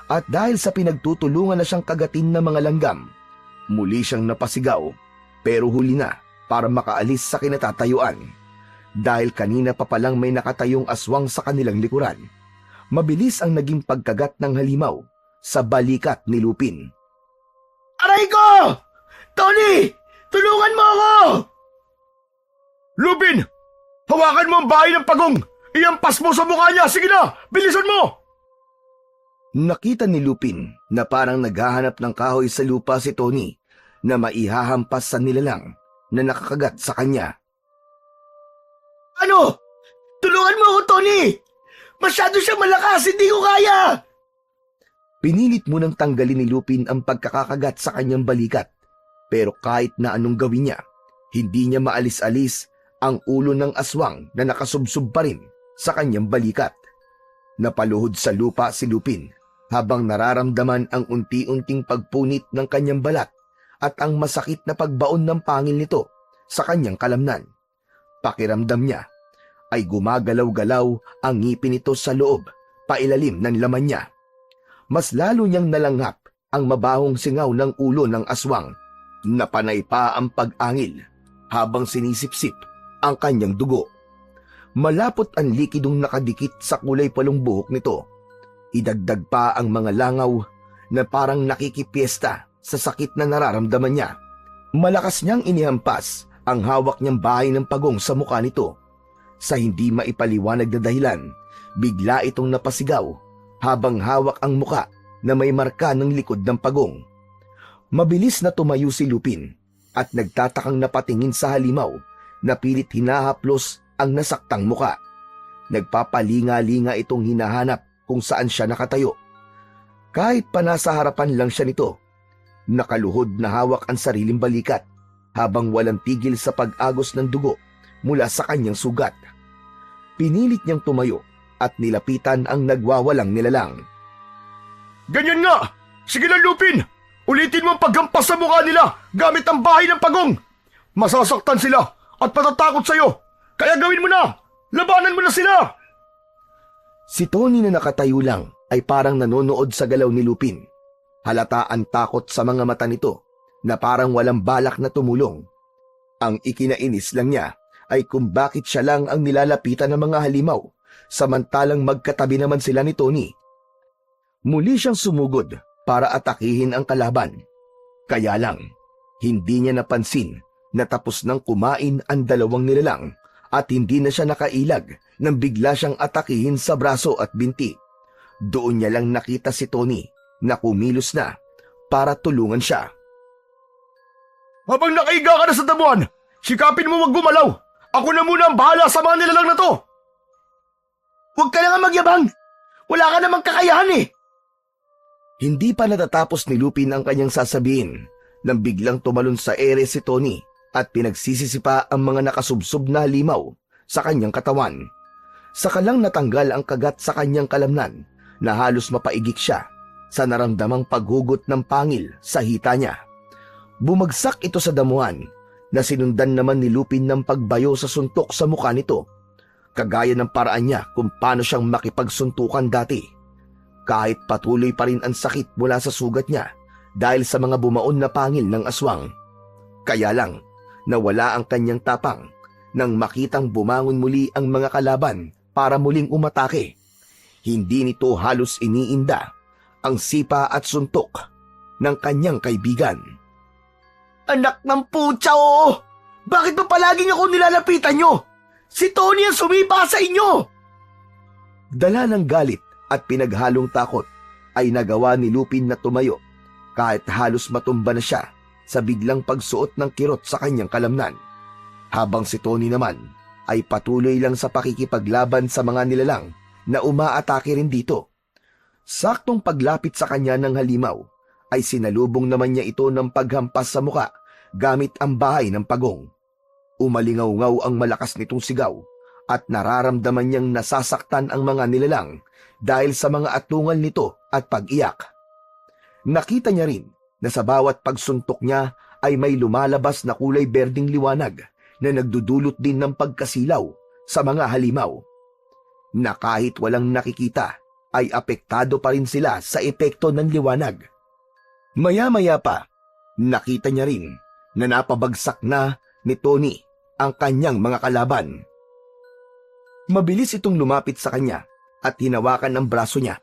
at dahil sa pinagtutulungan na siyang kagatin ng mga langgam, muli siyang napasigaw pero huli na para makaalis sa kinatatayuan. Dahil kanina pa palang may nakatayong aswang sa kanilang likuran, mabilis ang naging pagkagat ng halimaw sa balikat ni Lupin. Aray ko! Tony! Tulungan mo ako! Lupin! Hawakan mo ang bahay ng pagong! Iampas mo sa mukha niya! Sige na! Bilisan mo! Nakita ni Lupin na parang naghahanap ng kahoy sa lupa si Tony na maihahampas sa nilalang na nakakagat sa kanya. Ano? Tulungan mo ako, Tony! Masyado siyang malakas! Hindi ko kaya! Pinilit mo nang tanggalin ni Lupin ang pagkakakagat sa kanyang balikat. Pero kahit na anong gawin niya, hindi niya maalis-alis ang ulo ng aswang na nakasubsob pa rin sa kanyang balikat. Napaluhod sa lupa si Lupin habang nararamdaman ang unti-unting pagpunit ng kanyang balat at ang masakit na pagbaon ng pangil nito sa kanyang kalamnan. Pakiramdam niya ay gumagalaw-galaw ang ngipin nito sa loob, pailalim ng laman niya. Mas lalo niyang nalanghap ang mabahong singaw ng ulo ng aswang. Napanay pa ang pag-angil habang sinisipsip ang kanyang dugo. Malapot ang likidong nakadikit sa kulay palong buhok nito. Idagdag pa ang mga langaw na parang nakikipiesta sa sakit na nararamdaman niya. Malakas niyang inihampas ang hawak niyang bahay ng pagong sa mukha nito. Sa hindi maipaliwanag na dahilan, bigla itong napasigaw habang hawak ang muka na may marka ng likod ng pagong. Mabilis na tumayo si Lupin at nagtatakang napatingin sa halimaw na pilit hinahaplos ang nasaktang muka. Nagpapalinga-linga itong hinahanap kung saan siya nakatayo. Kahit pa nasa harapan lang siya nito, nakaluhod na hawak ang sariling balikat habang walang tigil sa pag-agos ng dugo mula sa kanyang sugat. Pinilit niyang tumayo at nilapitan ang nagwawalang nilalang. Ganyan nga! Sige na, Lupin! Ulitin mo ang paggampas sa mukha nila gamit ang bahay ng pagong! Masasaktan sila at patatakot sa'yo! Kaya gawin mo na! Labanan mo na sila! Si Tony na nakatayo lang ay parang nanonood sa galaw ni Lupin. Halata ang takot sa mga mata nito na parang walang balak na tumulong. Ang ikinainis lang niya ay kung bakit siya lang ang nilalapitan ng mga halimaw samantalang magkatabi naman sila ni Tony. Muli siyang sumugod para atakihin ang kalaban. Kaya lang, hindi niya napansin na tapos nang kumain ang dalawang nilalang at hindi na siya nakailag nang bigla siyang atakihin sa braso at binti. Doon niya lang nakita si Tony na kumilos na para tulungan siya. Habang nakaiga ka na sa damuhan, sikapin mo wag gumalaw! Ako na muna ang bahala sa mga nilalang na to! Huwag ka na nga magyabang! Wala ka namang kakayahan eh! Hindi pa natatapos ni Lupin ang kanyang sasabihin nang biglang tumalon sa ere si Tony at pinagsisisi pa ang mga nakasubsob na halimaw sa kanyang katawan. Saka lang natanggal ang kagat sa kanyang kalamnan na halos mapaigik siya sa naramdamang paghugot ng pangil sa hita niya. Bumagsak ito sa damuhan na sinundan naman ni Lupin ng pagbayo sa suntok sa mukha nito, kagaya ng paraan niya kung paano siyang makipagsuntukan dati. Kahit patuloy pa rin ang sakit mula sa sugat niya dahil sa mga bumaon na pangil ng aswang. Kaya lang, nawala ang kanyang tapang nang makitang bumangon muli ang mga kalaban para muling umatake Hindi nito halos iniinda ang sipa at suntok ng kanyang kaibigan. Anak ng putya, oo! Bakit ba palaging ako nilalapitan nyo? Si Tony ang sumipa sa inyo! Dala ng galit at pinaghalong takot ay nagawa ni Lupin na tumayo kahit halos matumba na siya sa biglang pagsuot ng kirot sa kanyang kalamnan. Habang si Tony naman ay patuloy lang sa pakikipaglaban sa mga nilalang na umaatake rin dito. Saktong paglapit sa kanya ng halimaw ay sinalubong naman niya ito ng paghampas sa muka gamit ang bahay ng pagong. Umalingaw-ngaw ang malakas nitong sigaw at nararamdaman niyang nasasaktan ang mga nilalang dahil sa mga atungal nito at pag-iyak. Nakita niya rin na sa bawat pagsuntok niya ay may lumalabas na kulay berdeng liwanag na nagdudulot din ng pagkasilaw sa mga halimaw. Na kahit walang nakikita ay apektado pa rin sila sa epekto ng liwanag. Maya-maya pa, nakita niya rin na napabagsak na ni Tony ang kanyang mga kalaban. Mabilis itong lumapit sa kanya at hinawakan ang braso niya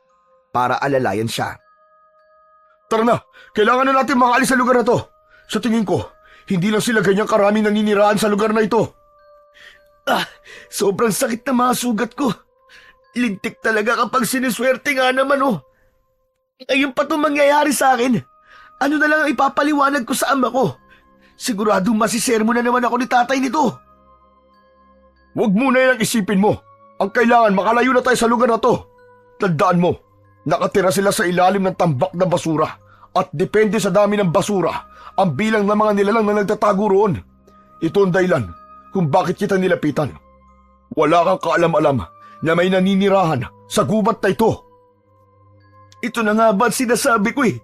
para alalayan siya. Tara na, kailangan na natin makaalis sa lugar na to. Sa tingin ko, hindi lang sila ganyang karaming naniniraan sa lugar na ito. Sobrang sakit na mga sugat ko. Lintik talaga kapag siniswerte nga naman, oh. Ngayon pa itong mangyayari sa akin. Ano na lang ang ipapaliwanag ko sa ama ko? Siguradong masisermo na naman ako ni tatay nito. Huwag muna yan ang isipin mo. Ang kailangan, makalayo na tayo sa lugar na to. Tandaan mo, nakatira sila sa ilalim ng tambak na basura at depende sa dami ng basura ang bilang ng mga nilalang na nagtatago roon. Ito ang dahilan kung bakit kita nilapitan. Wala kang kaalam-alam na may naninirahan sa gubat na ito. Ito na nga ba ang sinasabi ko eh.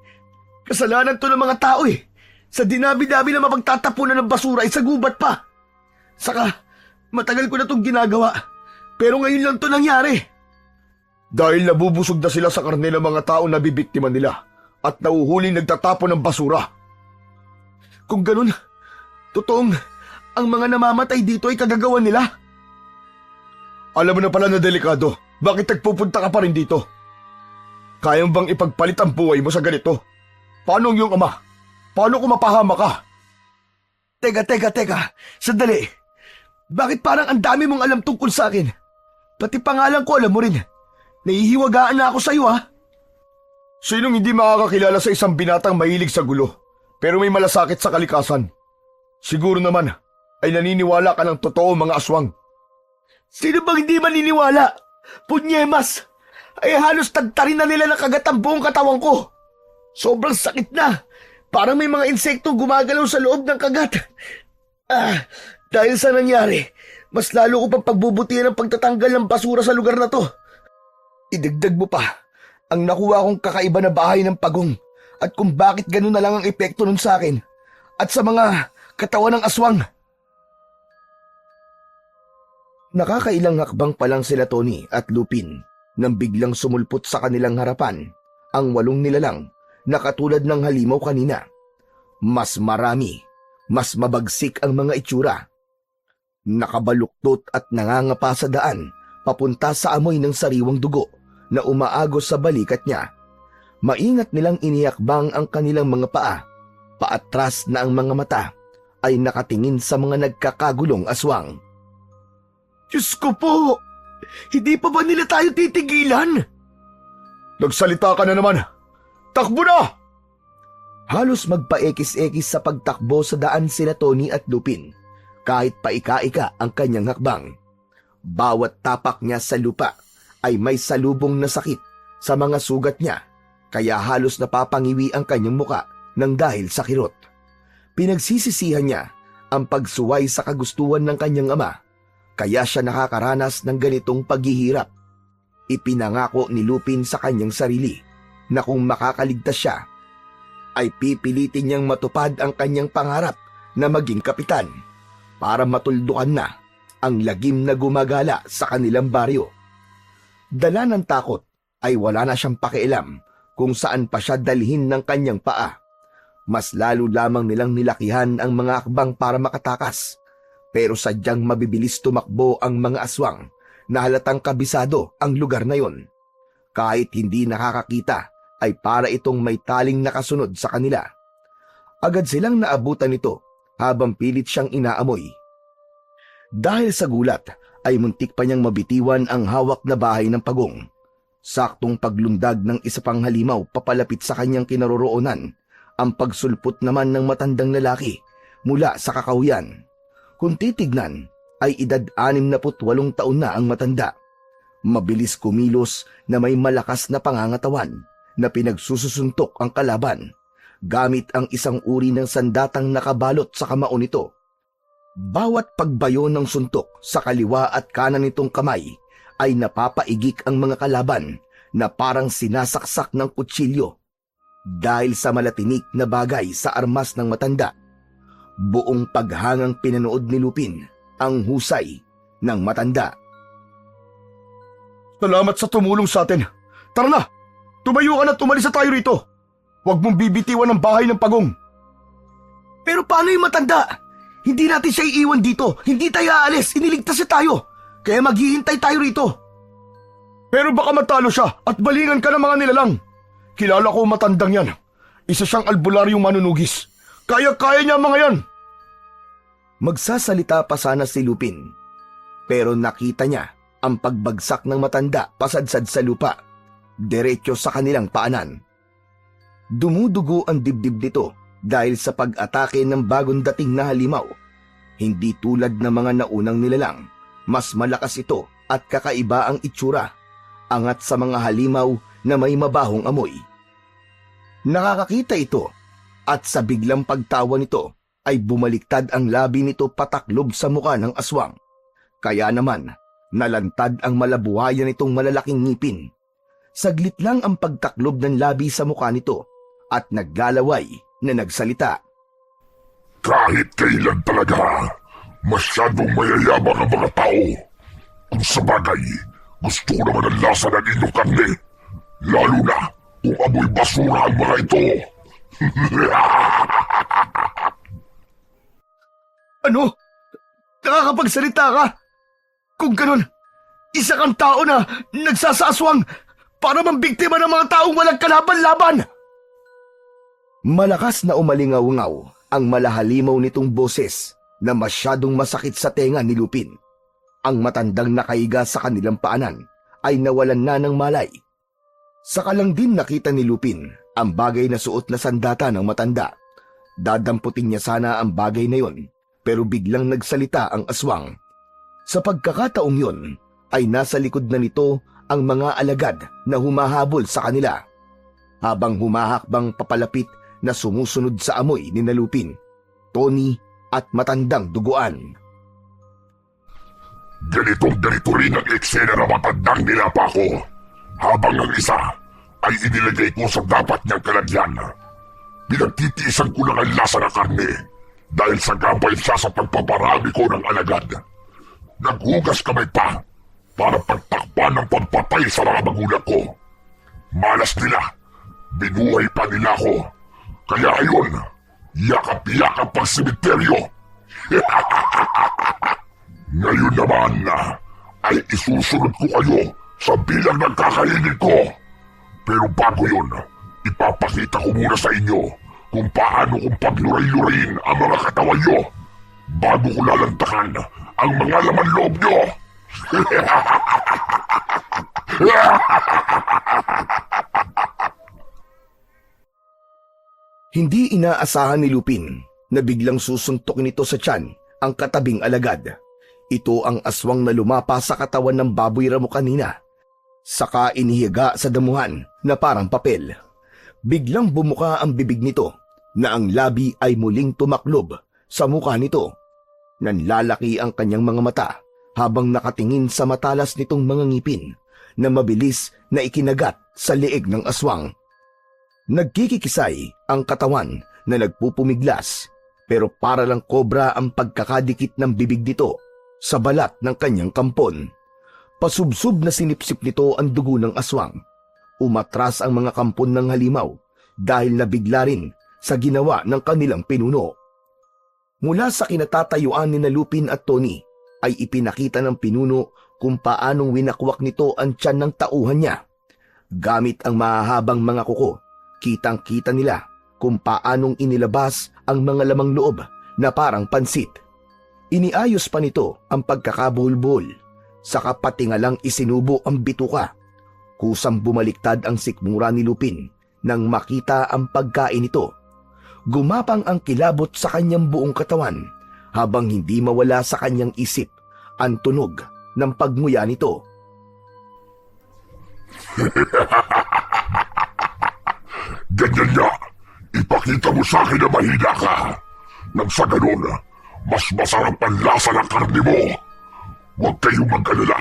Kasalanan to ng mga tao eh. Sa dinabi-dabi na mapagtatapunan ng basura ay sa gubat pa. Saka, matagal ko na itong ginagawa. Pero ngayon lang to nangyari. Dahil nabubusog na sila sa karne ng mga tao na bibiktima nila at nauhuling nagtatapon ng basura. Kung ganun, totoong ang mga namamatay dito ay kagagawan nila. Alam mo na pala na delikado. Bakit nagpupunta ka pa rin dito? Kayang bang ipagpalit ang buhay mo sa ganito? Paano ang iyong ama? Paano kung mapahama ka? Teka. Sandali. Bakit parang ang dami mong alam tungkol sa akin? Pati pangalan ko alam mo rin. Nahihiwagaan na ako sa iyo, ha? Sinong hindi makakakilala sa isang binatang mahilig sa gulo, pero may malasakit sa kalikasan? Siguro naman ay naniniwala ka ng totoo, mga aswang. Sino bang hindi maniniwala? Punyemas! Ay halos tagtarin na nila ng kagat ang buong katawan ko. Sobrang sakit na. Parang may mga insektong gumagalaw sa loob ng kagat. Dahil sa nangyari, mas lalo ko pang pagbubutihan ang pagtatanggal ng basura sa lugar na to. Idagdag mo pa ang nakuha kong kakaiba na bahay ng pagong at kung bakit ganun na lang ang epekto nun sa akin at sa mga katawan ng aswang. Nakakailang hakbang pa lang sila Tony at Lupin nang biglang sumulpot sa kanilang harapan ang 8 nilalang na katulad ng halimaw kanina. Mas marami, mas mabagsik ang mga itsura. Nakabaluktot at nangangapa sa daan papunta sa amoy ng sariwang dugo na umaagos sa balikat niya. Maingat nilang inihakbang ang kanilang mga paa. Paatras na ang mga mata ay nakatingin sa mga nagkakagulong aswang. Diyos ko po! Hindi pa ba nila tayo titigilan? Nagsalita ka na naman! Takbo na! Halos magpaekis-ekis sa pagtakbo sa daan sila Tony at Lupin, kahit paika-ika ang kanyang hakbang. Bawat tapak niya sa lupa ay may salubong na sakit sa mga sugat niya, kaya halos napapangiwi ang kanyang muka nang dahil sa kirot. Pinagsisisihan niya ang pagsuway sa kagustuhan ng kanyang ama, kaya siya nakakaranas ng ganitong paghihirap. Ipinangako ni Lupin sa kanyang sarili na kung makakaligtas siya, ay pipilitin niyang matupad ang kanyang pangarap na maging kapitan para matuldukan na ang lagim na gumagala sa kanilang baryo. Dala ng takot ay wala na siyang pakialam kung saan pa siya dalhin ng kanyang paa. Mas lalo lamang nilang nilakihan ang mga akbang para makatakas, pero sadyang mabibilis tumakbo ang mga aswang na halatang kabisado ang lugar na yon. Kahit hindi nakakakita, ay para itong may taling nakasunod sa kanila. Agad silang naabutan nito habang pilit siyang inaamoy. Dahil sa gulat, ay muntik pa niyang mabitiwan ang hawak na bahay ng pagong. Saktong paglundag ng isa pang halimaw papalapit sa kanyang kinaroroonan, ang pagsulpot naman ng matandang lalaki mula sa kakahuyan. Kung titignan, ay edad 68 taon na ang matanda. Mabilis kumilos na may malakas na pangangatawan na pinagsususuntok ang kalaban gamit ang isang uri ng sandatang nakabalot sa kamao nito. Bawat pagbayo ng suntok sa kaliwa at kanan nitong kamay ay napapaigik ang mga kalaban na parang sinasaksak ng kutsilyo. Dahil sa malatinik na bagay sa armas ng matanda, buong paghangang pinanood ni Lupin ang husay ng matanda. Salamat sa tumulong sa atin. Tara na! Tumayo ka na at umalis na tayo rito. Huwag mong bibitiwan ang bahay ng pagong. Pero paano yung matanda? Hindi natin siya iiwan dito. Hindi tayo aalis. Iniligtas siya tayo. Kaya maghihintay tayo rito. Pero baka matalo siya at balingan ka ng mga nilalang. Kilala ko matandang yan. Isa siyang albularyong manunugis. Kaya-kaya niya mga yan. Magsasalita pa sana si Lupin. Pero nakita niya ang pagbagsak ng matanda pasadsad sa lupa, diretso sa kanilang paanan. Dumudugo ang dibdib nito dahil sa pag-atake ng bagong dating na halimaw. Hindi tulad ng mga naunang nilalang, mas malakas ito at kakaiba ang itsura, angat sa mga halimaw na may mabahong amoy. Nakakakita ito at sa biglang pagtawa nito ay bumaliktad ang labi nito pataklob sa muka ng aswang. Kaya naman, nalantad ang malabuhayan nitong malalaking ngipin. Saglit lang ang pagtaklob ng labi sa mukha nito at naglalaway na nagsalita. Kahit kailan talaga, masyadong mayayabang ang mga tao. Kung sa bagay, gusto ko naman ang lasa ng inyong karne. Lalo na kung amoy basura ang mga ito. Ano? Nakakapagsalita ka? Kung ganun, isa kang tao na nagsasaaswang para mambiktima ng mga taong walang kalaban-laban. Malakas na umalingaw-ngaw ang malahalimaw nitong boses na masyadong masakit sa tenga ni Lupin. Ang matandang nakahiga sa kanilang paanan ay nawalan na ng malay. Saka lang din nakita ni Lupin ang bagay na suot na sandata ng matanda. Dadamputin niya sana ang bagay na yon, pero biglang nagsalita ang aswang. Sa pagkakataong yon, ay nasa likod na nito ang mga alagad na humahabol sa kanila. Habang humahakbang papalapit na sumusunod sa amoy ni Lupin, Tony at matandang duguan. Ganito rin ang eksena na matandang nilapa ko. Habang ang isa ay inilagay ko sa dapat niyang kalagyan. Pinagtitiisan ko lang ang lasa ng karne dahil sa gabay siya sa pagpaparami ko ng alagad. Naghugas kamay pa para pagtakpan ng pagpatay sa mga magulang ko. Malas nila, binuhay pa nila ako. Kaya ayon, yakap-yakap ang sementeryo. Ngayon naman ay isusunod ko kayo sa bilang ng kakainin ko. Pero bago yun, ipapakita ko muna sa inyo kung paano kong pagluray-lurayin ang mga katawan nyo bago ko lalantakan ang mga laman loob nyo. Hindi inaasahan ni Lupin na biglang susuntokin nito sa tiyan ang katabing alagad. Ito ang aswang na lumapa sa katawan ng baboy ramo kanina. Saka inihiga sa damuhan na parang papel. Biglang bumuka ang bibig nito na ang labi ay muling tumaklob sa mukha nito. Nanlalaki ang kanyang mga mata habang nakatingin sa matalas nitong mga ngipin na mabilis na ikinagat sa leeg ng aswang. Nagkikikisay ang katawan na nagpupumiglas pero para lang kobra ang pagkakadikit ng bibig nito sa balat ng kanyang kampon. Pasubsob na sinipsip nito ang dugo ng aswang. Umatras ang mga kampon ng halimaw dahil nabigla rin sa ginawa ng kanilang pinuno. Mula sa kinatatayuan ni Lupin at Tony ay ipinakita ng pinuno kung paanong winakwak nito ang tiyan ng tauhan niya. Gamit ang mahahabang mga kuko, kitang-kita nila kung paanong inilabas ang mga lamang loob na parang pansit. Iniayos pa nito ang pagkakabulbol, saka patingalang isinubo ang bituka. Kusang bumaliktad ang sikmura ni Lupin nang makita ang pagkain nito. Gumapang ang kilabot sa kanyang buong katawan habang hindi mawala sa kanyang isip ang tunog ng pagnguya nito. Ganyan niya. Ipakita mo sa akin na mahina ka. Nang sa ganun, mas masarap ang lasa ng karne mo. Huwag kayong mag-alala.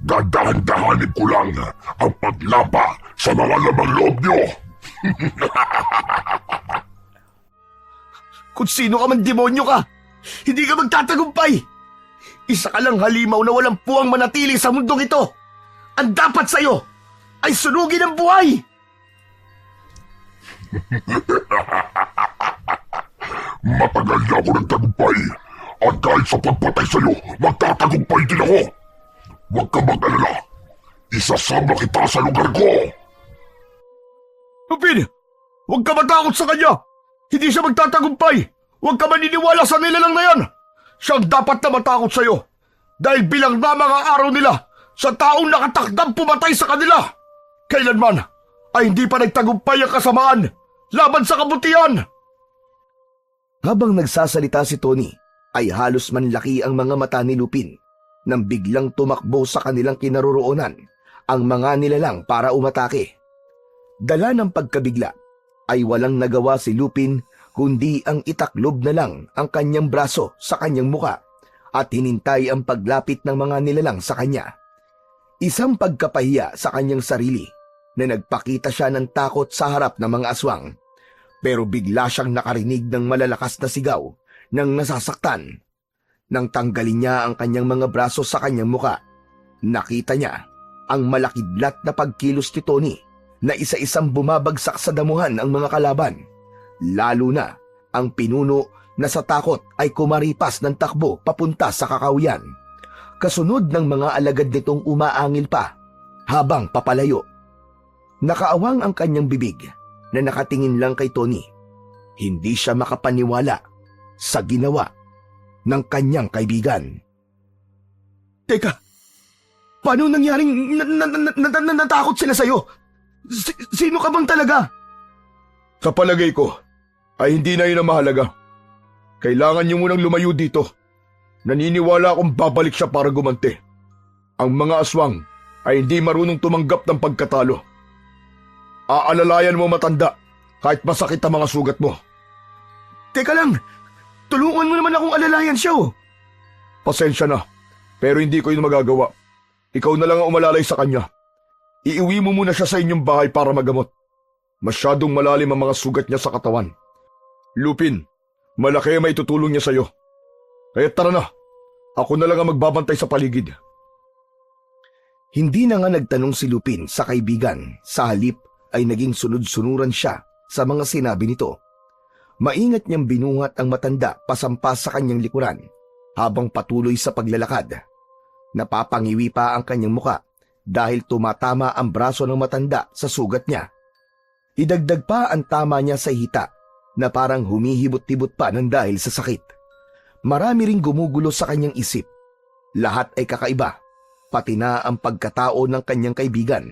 Dadahan-dahanin ko lang ang paglapa sa mga lamang loob niyo. Kung sino ka man demonyo ka, hindi ka magtatagumpay. Isa ka lang halimaw na walang puwang manatili sa mundong ito. Ang dapat sa'yo ay sunugin ang buhay. Matagal na ako nagtagumpay. At kahit sa pagpatay sa'yo, magtatagumpay din ako. Huwag ka mag-alala. Isasama kita sa lugar ko. Lupin, huwag ka matakot sa kanya. Hindi siya magtatagumpay. Huwag ka maniniwala sa nilalang na yan. Siyang dapat na matakot sa'yo. Dahil bilang na mga araw nila sa taong nakatakdang pumatay sa kanila. Kailanman ay hindi pa nagtagumpay ang kasamaan laban sa kabutihan. Habang nagsasalita si Tony, ay halos manlaki ang mga mata ni Lupin nang biglang tumakbo sa kanilang kinaroroonan ang mga nilalang para umatake. Dala ng pagkabigla, ay walang nagawa si Lupin kundi ang itaklob na lang ang kanyang braso sa kanyang muka at hinintay ang paglapit ng mga nilalang sa kanya. Isang pagkapahiya sa kanyang sarili na nagpakita siya ng takot sa harap ng mga aswang, pero bigla siyang nakarinig ng malalakas na sigaw ng nasasaktan. Nang tanggalin niya ang kanyang mga braso sa kanyang muka, nakita niya ang malakidlat na pagkilos ni Tony na isa-isang bumabagsak sa damuhan ang mga kalaban, lalo na ang pinuno na sa takot ay kumaripas ng takbo papunta sa kakahuyan. Kasunod ng mga alagad nitong umaangil pa habang papalayo. Nakaawang ang kanyang bibig na nakatingin lang kay Tony. Hindi siya makapaniwala sa ginawa ng kanyang kaibigan. Teka, paano nangyaring natakot sila sa'yo? Sino ka bang talaga? Sa palagay ko, ay hindi na yun ang mahalaga. Kailangan niyo munang lumayo dito. Naniniwala akong babalik siya para gumanti. Ang mga aswang ay hindi marunong tumanggap ng pagkatalo. Aalalayan mo matanda kahit masakit ang mga sugat mo. Teka lang, tulungan mo naman akong alalayan siya oh. Pasensya na, pero hindi ko yun magagawa. Ikaw na lang ang umalalay sa kanya. Iiwi mo muna siya sa inyong bahay para magamot. Masyadong malalim ang mga sugat niya sa katawan. Lupin, malaki ang maitutulong niya sa'yo. Kaya tara na, ako na lang ang magbabantay sa paligid. Hindi na nga nagtanong si Lupin sa kaibigan, sa halip ay naging sunod-sunuran siya sa mga sinabi nito. Maingat niyang binuhat ang matanda pasampas sa kanyang likuran habang patuloy sa paglalakad. Napapangiwi pa ang kanyang muka dahil tumatama ang braso ng matanda sa sugat niya. Idagdag pa ang tama niya sa hita na parang humihibot-tibot pa ng dahil sa sakit. Marami ring gumugulo sa kanyang isip. Lahat ay kakaiba, pati na ang pagkatao ng kanyang kaibigan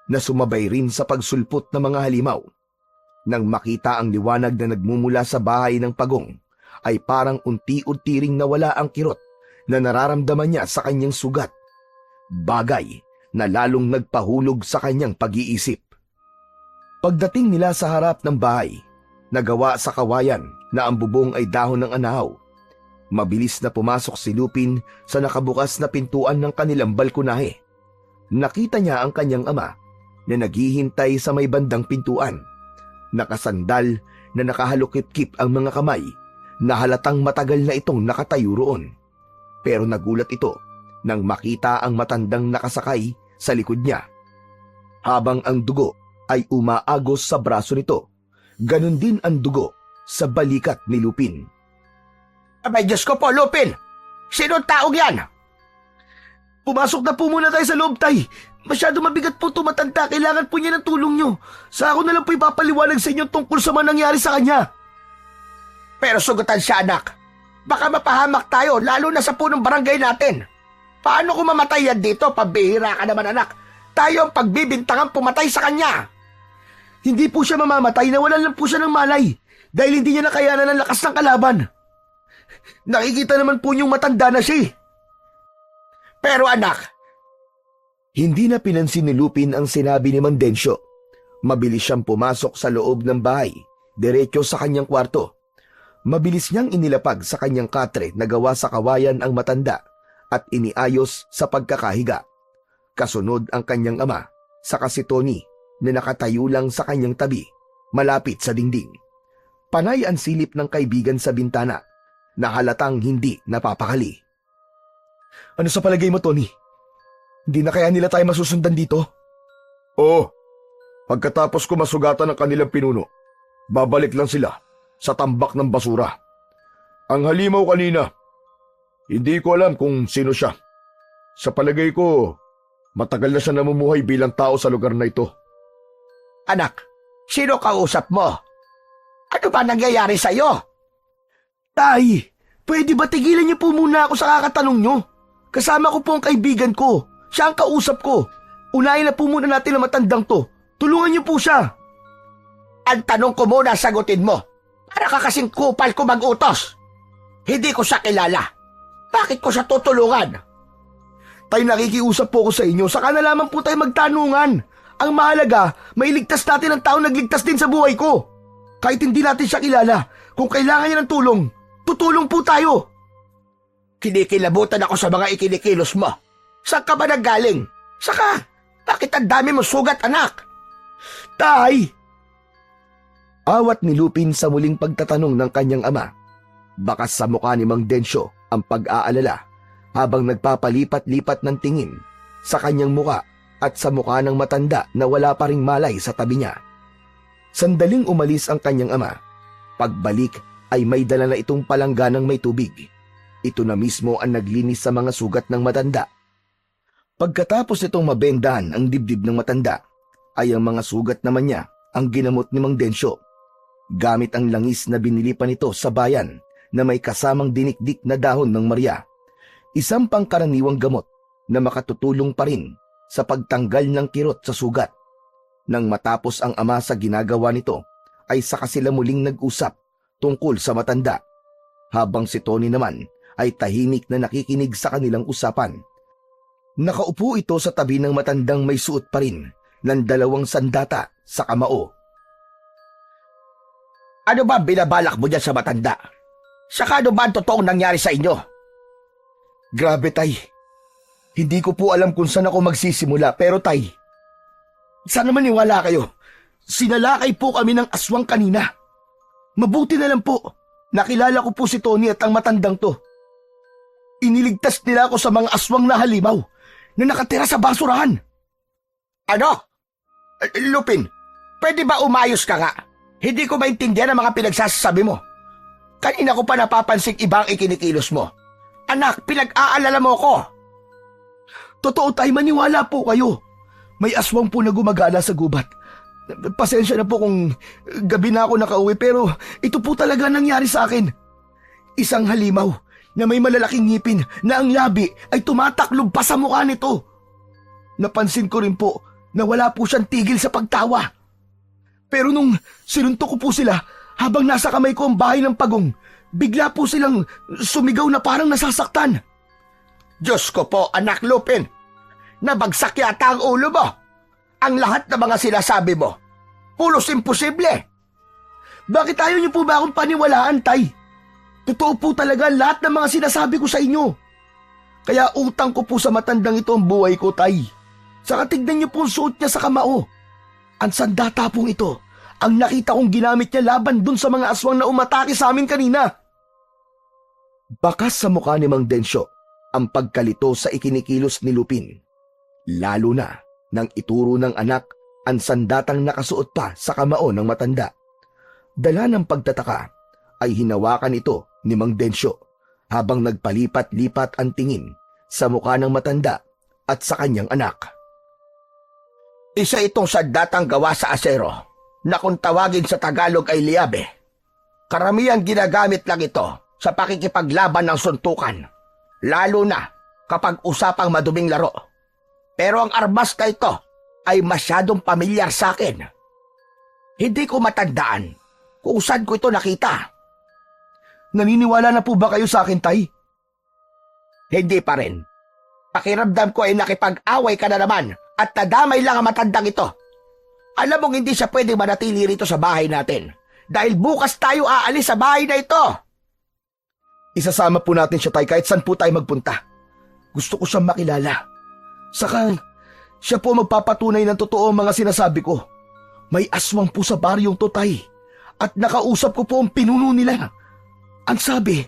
na sumabay rin sa pagsulpot ng mga halimaw. Nang makita ang liwanag na nagmumula sa bahay ng pagong, ay parang unti-unti ring nawala ang kirot na nararamdaman niya sa kanyang sugat. Bagay na lalong nagpahulog sa kanyang pag-iisip. Pagdating nila sa harap ng bahay, nagawa sa kawayan na ang bubong ay dahon ng anahaw, mabilis na pumasok si Lupin sa nakabukas na pintuan ng kanilang balkonahe. Nakita niya ang kanyang ama na naghihintay sa may bandang pintuan. Nakasandal na nakahalukip-kip ang mga kamay na halatang matagal na itong nakatayo roon. Pero nagulat ito nang makita ang matandang nakasakay sa likod niya. Habang ang dugo ay umaagos sa braso nito, ganun din ang dugo sa balikat ni Lupin. Abay, Diyos ko po, Lupin! Sino taong yan? Pumasok na po muna tayo sa loob, tay. Masyado mabigat po ito, matanda. Kailangan po niya ng tulong nyo. Sa ako na lang po ipapaliwanag sa inyo tungkol sa mga nangyari sa kanya. Pero sugutan siya, anak. Baka mapahamak tayo, lalo na sa punong barangay natin. Paano kung mamatay yan dito? Pambihira ka naman, anak. Tayo ang pagbibintangan pumatay sa kanya. Hindi po siya mamamatay, nawalan lang po siya ng malay. Dahil hindi niya nakayanan ang lakas ng kalaban. Nakikita naman po niyong matanda na siya. Pero anak, Hindi na pinansin ni Lupin ang sinabi ni Mandencio. Mabilis siyang pumasok sa loob ng bahay, diretso sa kanyang kwarto. Mabilis niyang inilapag sa kanyang katre na gawa sa kawayan ang matanda at iniayos sa pagkakahiga. Kasunod ang kanyang ama, saka si Tony na nakatayo lang sa kanyang tabi, malapit sa dingding. Panay ang silip ng kaibigan sa bintana, na halatang hindi napapakali. Ano sa palagay mo, Tony? Hindi na kaya nila tayo masusundan dito? Oo. Pagkatapos ko masugatan ng kanilang pinuno, babalik lang sila sa tambak ng basura. Ang halimaw kanina, hindi ko alam kung sino siya. Sa palagay ko, matagal na siya namumuhay bilang tao sa lugar na ito. anak, sino kausap mo? Ano ba nangyayari sa'yo? Tay, pwede ba tigilan niyo po muna ako sa kakatanong niyo? Kasama ko po ang kaibigan ko. Siya ang kausap ko. Unahin na po muna natin ang matandang to. Tulungan niyo po siya. Ang tanong ko muna sagutin mo. Para ka kasing kupal ko mag-utos. Hindi ko siya kilala. Bakit ko siya tutulungan? Tay, nakikiusap po ko sa inyo. Saka na lamang po tayo magtanungan. Ang mahalaga, mailigtas natin ang taong nagligtas din sa buhay ko. Kahit hindi natin siya kilala, kung kailangan niya ng tulong, tutulong po tayo. Kinikilabutan ako sa mga ikinikilos mo. Saan ka ba nanggaling? Saka, bakit ang dami mo sugat, anak? Tay! Awat ni Lupin sa muling pagtatanong ng kanyang ama. Bakas sa mukha ni Mang Dencio ang pag-aalala habang nagpapalipat-lipat ng tingin sa kanyang muka at sa mukha ng matanda na wala pa ring malay sa tabi niya. Sandaling umalis ang kanyang ama. Pagbalik ay may dala na itong palangganang may tubig. Ito na mismo ang naglinis sa mga sugat ng matanda. Pagkatapos itong mabendahan ang dibdib ng matanda, ay ang mga sugat naman niya ang ginamot ni Mang Dencio. Gamit ang langis na binili pa nito sa bayan na may kasamang dinikdik na dahon ng Maria. Isang pangkaraniwang gamot na makatutulong pa rin sa pagtanggal ng kirot sa sugat. Nang matapos ang ama sa ginagawa nito, ay saka sila muling nag-usap tungkol sa matanda. Habang si Tony naman ay tahimik na nakikinig sa kanilang usapan. Nakaupo ito sa tabi ng matandang may suot pa rin ng 2 sandata sa kamao. Ano ba binabalak mo dyan sa matanda? Saka ano ba ang totoong nangyari sa inyo? Grabe, Tay. Hindi ko po alam kung saan ako magsisimula, pero Tay, sana maniwala kayo. Sinalakay po kami ng aswang kanina. Mabuti na lang po, nakilala ko po si Tony at ang matandang to. Iniligtas nila ako sa mga aswang na halimaw na nakatira sa basurahan. Ano? Lupin, pwede ba umayos ka nga? Hindi ko maintindihan ang mga pinagsasabi mo. Kanina ko pa napapansing ibang ikinikilos mo. Anak, pinag-aalala mo ko. Totoo, Tay, maniwala po kayo. May aswang po na gumagala sa gubat. Pasensya na po kung gabi na ako nakauwi, pero ito po talaga nangyari sa akin. Isang halimaw na may malalaking ngipin na ang labi ay tumataklob pa sa mukha nito. Napansin ko rin po na wala po siyang tigil sa pagtawa. Pero nung sinuntok ko po sila habang nasa kamay ko ang bahay ng pagong, bigla po silang sumigaw na parang nasasaktan. Diyos ko po, anak Lupin. Nabagsak yata ang ulo mo. Ang lahat ng mga sinasabi mo, pulos imposible. Bakit ayaw niyo po ba akong paniwalaan, Tay? Totoo po talaga lahat ng mga sinasabi ko sa inyo. Kaya utang ko po sa matandang ito ang buhay ko, Tay. Saka tignan niyo po ang suot niya sa kamao. Ang sandata pong ito, ang nakita kong ginamit niya laban dun sa mga aswang na umatake sa amin kanina. Bakas sa mukha ni Mang Dencio ang pagkalito sa ikinikilos ni Lupin. Lalo na nang ituro ng anak ang sandatang nakasuot pa sa kamao ng matanda. Dala ng pagtataka ay hinawakan ito ni Mang Dencio habang nagpalipat-lipat ang tingin sa mukha ng matanda at sa kanyang anak. Isa itong sandatang gawa sa asero na kung tawagin sa Tagalog ay liabe. Karamihan ginagamit lang ito sa pakikipaglaban ng suntukan, lalo na kapag usapang maduming laro. Pero ang armas na ito ay masyadong pamilyar sa akin. Hindi ko matandaan kung saan ko ito nakita. Naniniwala na po ba kayo sa akin, Tay? Hindi pa rin. Pakiramdam ko ay nakipag-away ka na naman at nadamay lang ang matandang ito. Alam mong hindi siya pwedeng manatili rito sa bahay natin dahil bukas tayo aalis sa bahay na ito. Isasama po natin siya, Tay, kahit saan po tayo magpunta. Gusto ko siyang makilala. Saka, siya po magpapatunay ng totoo ang mga sinasabi ko. May aswang po sa baryong to, Tay. At nakausap ko po ang pinuno nila. Ang sabi,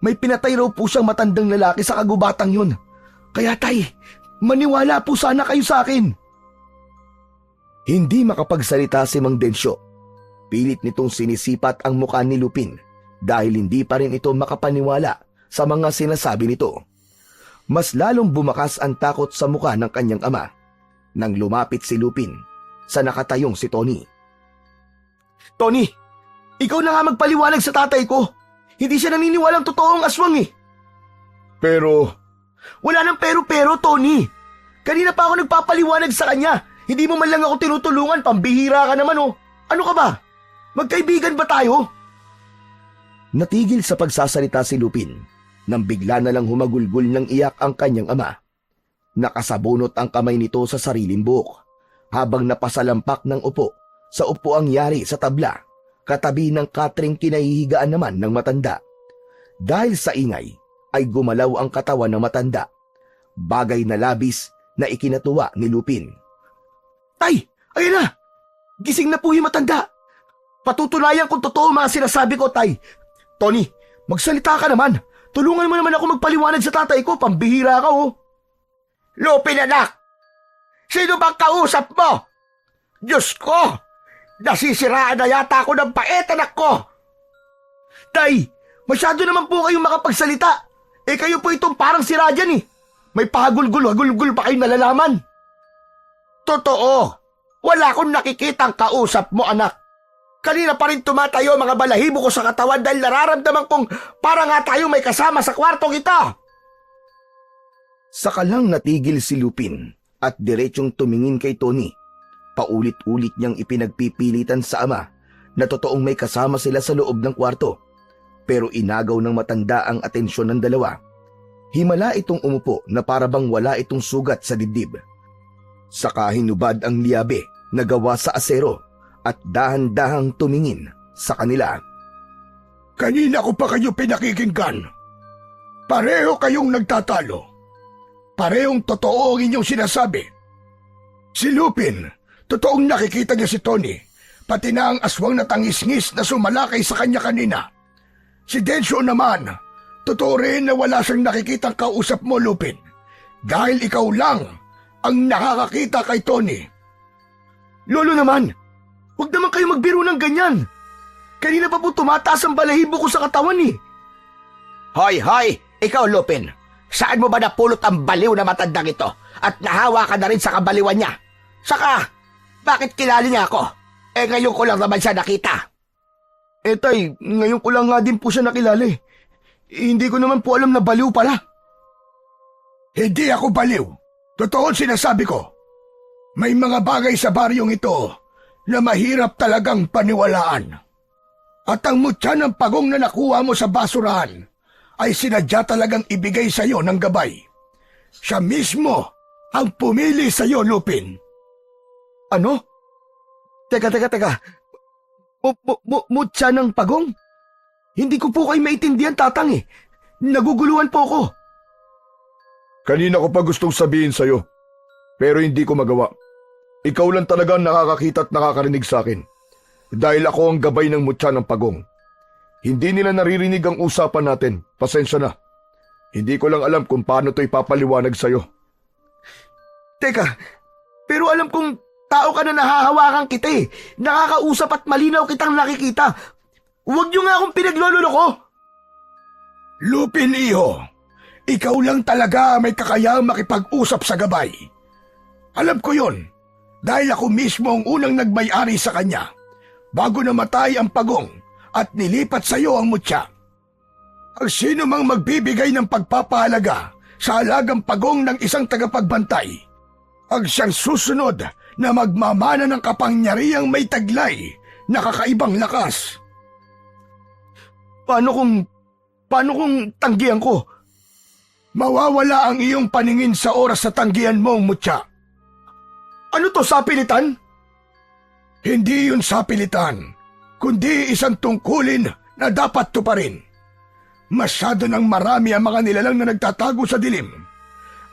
may pinatay raw po siyang matandang lalaki sa kagubatang yun. Kaya, Tay, maniwala po sana kayo sa akin. Hindi makapagsalita si Mang Densyo. Pilit nitong sinisipat ang mukha ni Lupin dahil hindi pa rin ito makapaniwala sa mga sinasabi nito. Mas lalong bumakas ang takot sa mukha ng kanyang ama nang lumapit si Lupin sa nakatayong si Tony. Tony, ikaw na nga magpaliwanag sa tatay ko. Hindi siya naniniwalang totoo ang aswang eh. Pero, wala nang pero, Tony. Kanina pa ako nagpapaliwanag sa kanya. Hindi mo man lang ako tinutulungan, pambihira ka naman oh. Ano ka ba? Magkaibigan ba tayo? Natigil sa pagsasalita si Lupin nang bigla na lang humagulgol ng iyak ang kanyang ama. Nakasabunot ang kamay nito sa sariling buhok habang napasalampak ng upo sa upuang yari sa tabla katabi ng katring kinahihigaan naman ng matanda. Dahil sa ingay ay gumalaw ang katawan ng matanda, bagay na labis na ikinatuwa ni Lupin. Tay! Ayun na! Gising na po yung matanda! Patutunayan kung totoo mga sinasabi ko, Tay! Tony, magsalita ka naman! Tulungan mo naman ako magpaliwanag sa tatay ko, pambihira ka oh! Lupin, anak! Sino bang kausap mo? Diyos ko! Nasisiraan na yata ako ng pait, anak ko! Tay! Masyado naman po kayong makapagsalita! Eh kayo po itong parang sira dyan eh! May pahagulgul-hagulgul pa kayong nalalaman! Totoo! Wala akong nakikitang kausap mo, anak. Kanina pa rin tumatayo mga balahibo ko sa katawan dahil nararamdaman kong para nga tayong may kasama sa kwartong ito. Saka lang natigil si Lupin at diretsong tumingin kay Tony. Paulit-ulit niyang ipinagpipilitan sa ama na totoong may kasama sila sa loob ng kwarto. Pero inagaw ng matanda ang atensyon ng dalawa. Himala itong umupo na parabang wala itong sugat sa dibdib. Saka hinubad ang liabe na gawa sa asero at dahan-dahang tumingin sa kanila. Kanina ko pa kayo pinakikinggan. Pareho kayong nagtatalo. Parehong totoo ang inyong sinasabi. Si Lupin, totoong nakikita niya si Tony, pati na ang aswang na tangis-ngis na sumalakay sa kanya kanina. Si Densyo naman, totoo rin na wala siyang nakikitang kausap mo, Lupin. Dahil ikaw lang ang nakakakita kay Tony. Lolo naman, huwag naman kayo magbiro ng ganyan. Kanina pa po tumataas ang balahibo ko sa katawan eh. Hoy! Ikaw, Lupin! Saan mo ba napulot ang baliw na matandang ito at nahawa ka na rin sa kabaliwan niya? Saka, bakit kilala niya ako? Eh ngayon ko lang naman siya nakita. Eh tay, ngayon ko lang nga din po siya nakilala eh. Hindi ko naman po alam na baliw pala. Hindi ako baliw. Totoo sinasabi ko. May mga bagay sa baryong ito na mahirap talagang paniwalaan. At ang mutya ng pagong na nakuha mo sa basurahan ay sinadya talagang ibigay sa iyo ng gabay. Siya mismo ang pumili sa iyo, Lupin. Ano? Teka. Mutya ng pagong? Hindi ko po kayo maintindihan, tatang eh. Naguguluhan po ako. Kanina ko pa gustong sabihin sa'yo, pero hindi ko magawa. Ikaw lang talaga ang nakakakita at nakakarinig sa akin. Dahil ako ang gabay ng mutya ng pagong. Hindi nila naririnig ang usapan natin. Pasensya na. Hindi ko lang alam kung paano ito ipapaliwanag sa'yo. Teka, pero alam kong tao ka na nahahawakan kita eh. Nakakausap at malinaw kitang nakikita. Huwag niyo nga akong pinagloloko. Lupin, iho. Ikaw lang talaga may kakayang makipag-usap sa gabay. Alam ko yon. Dahil ako mismo ang unang nagmay-ari sa kanya bago namatay ang pagong at nilipat sa iyo ang mutya. Ang sino mang magbibigay ng pagpapahalaga sa alagang pagong ng isang tagapagbantay, ang siyang susunod na magmamana ng kapangyarihang may taglay na kakaibang lakas. Paano kung tanggihan ko? Mawawala ang iyong paningin sa oras sa tanggihan mo, mutya. Ano to, sapilitan? Hindi yun sapilitan, kundi isang tungkulin na dapat tuparin. Masyado nang marami ang mga nilalang na nagtatago sa dilim.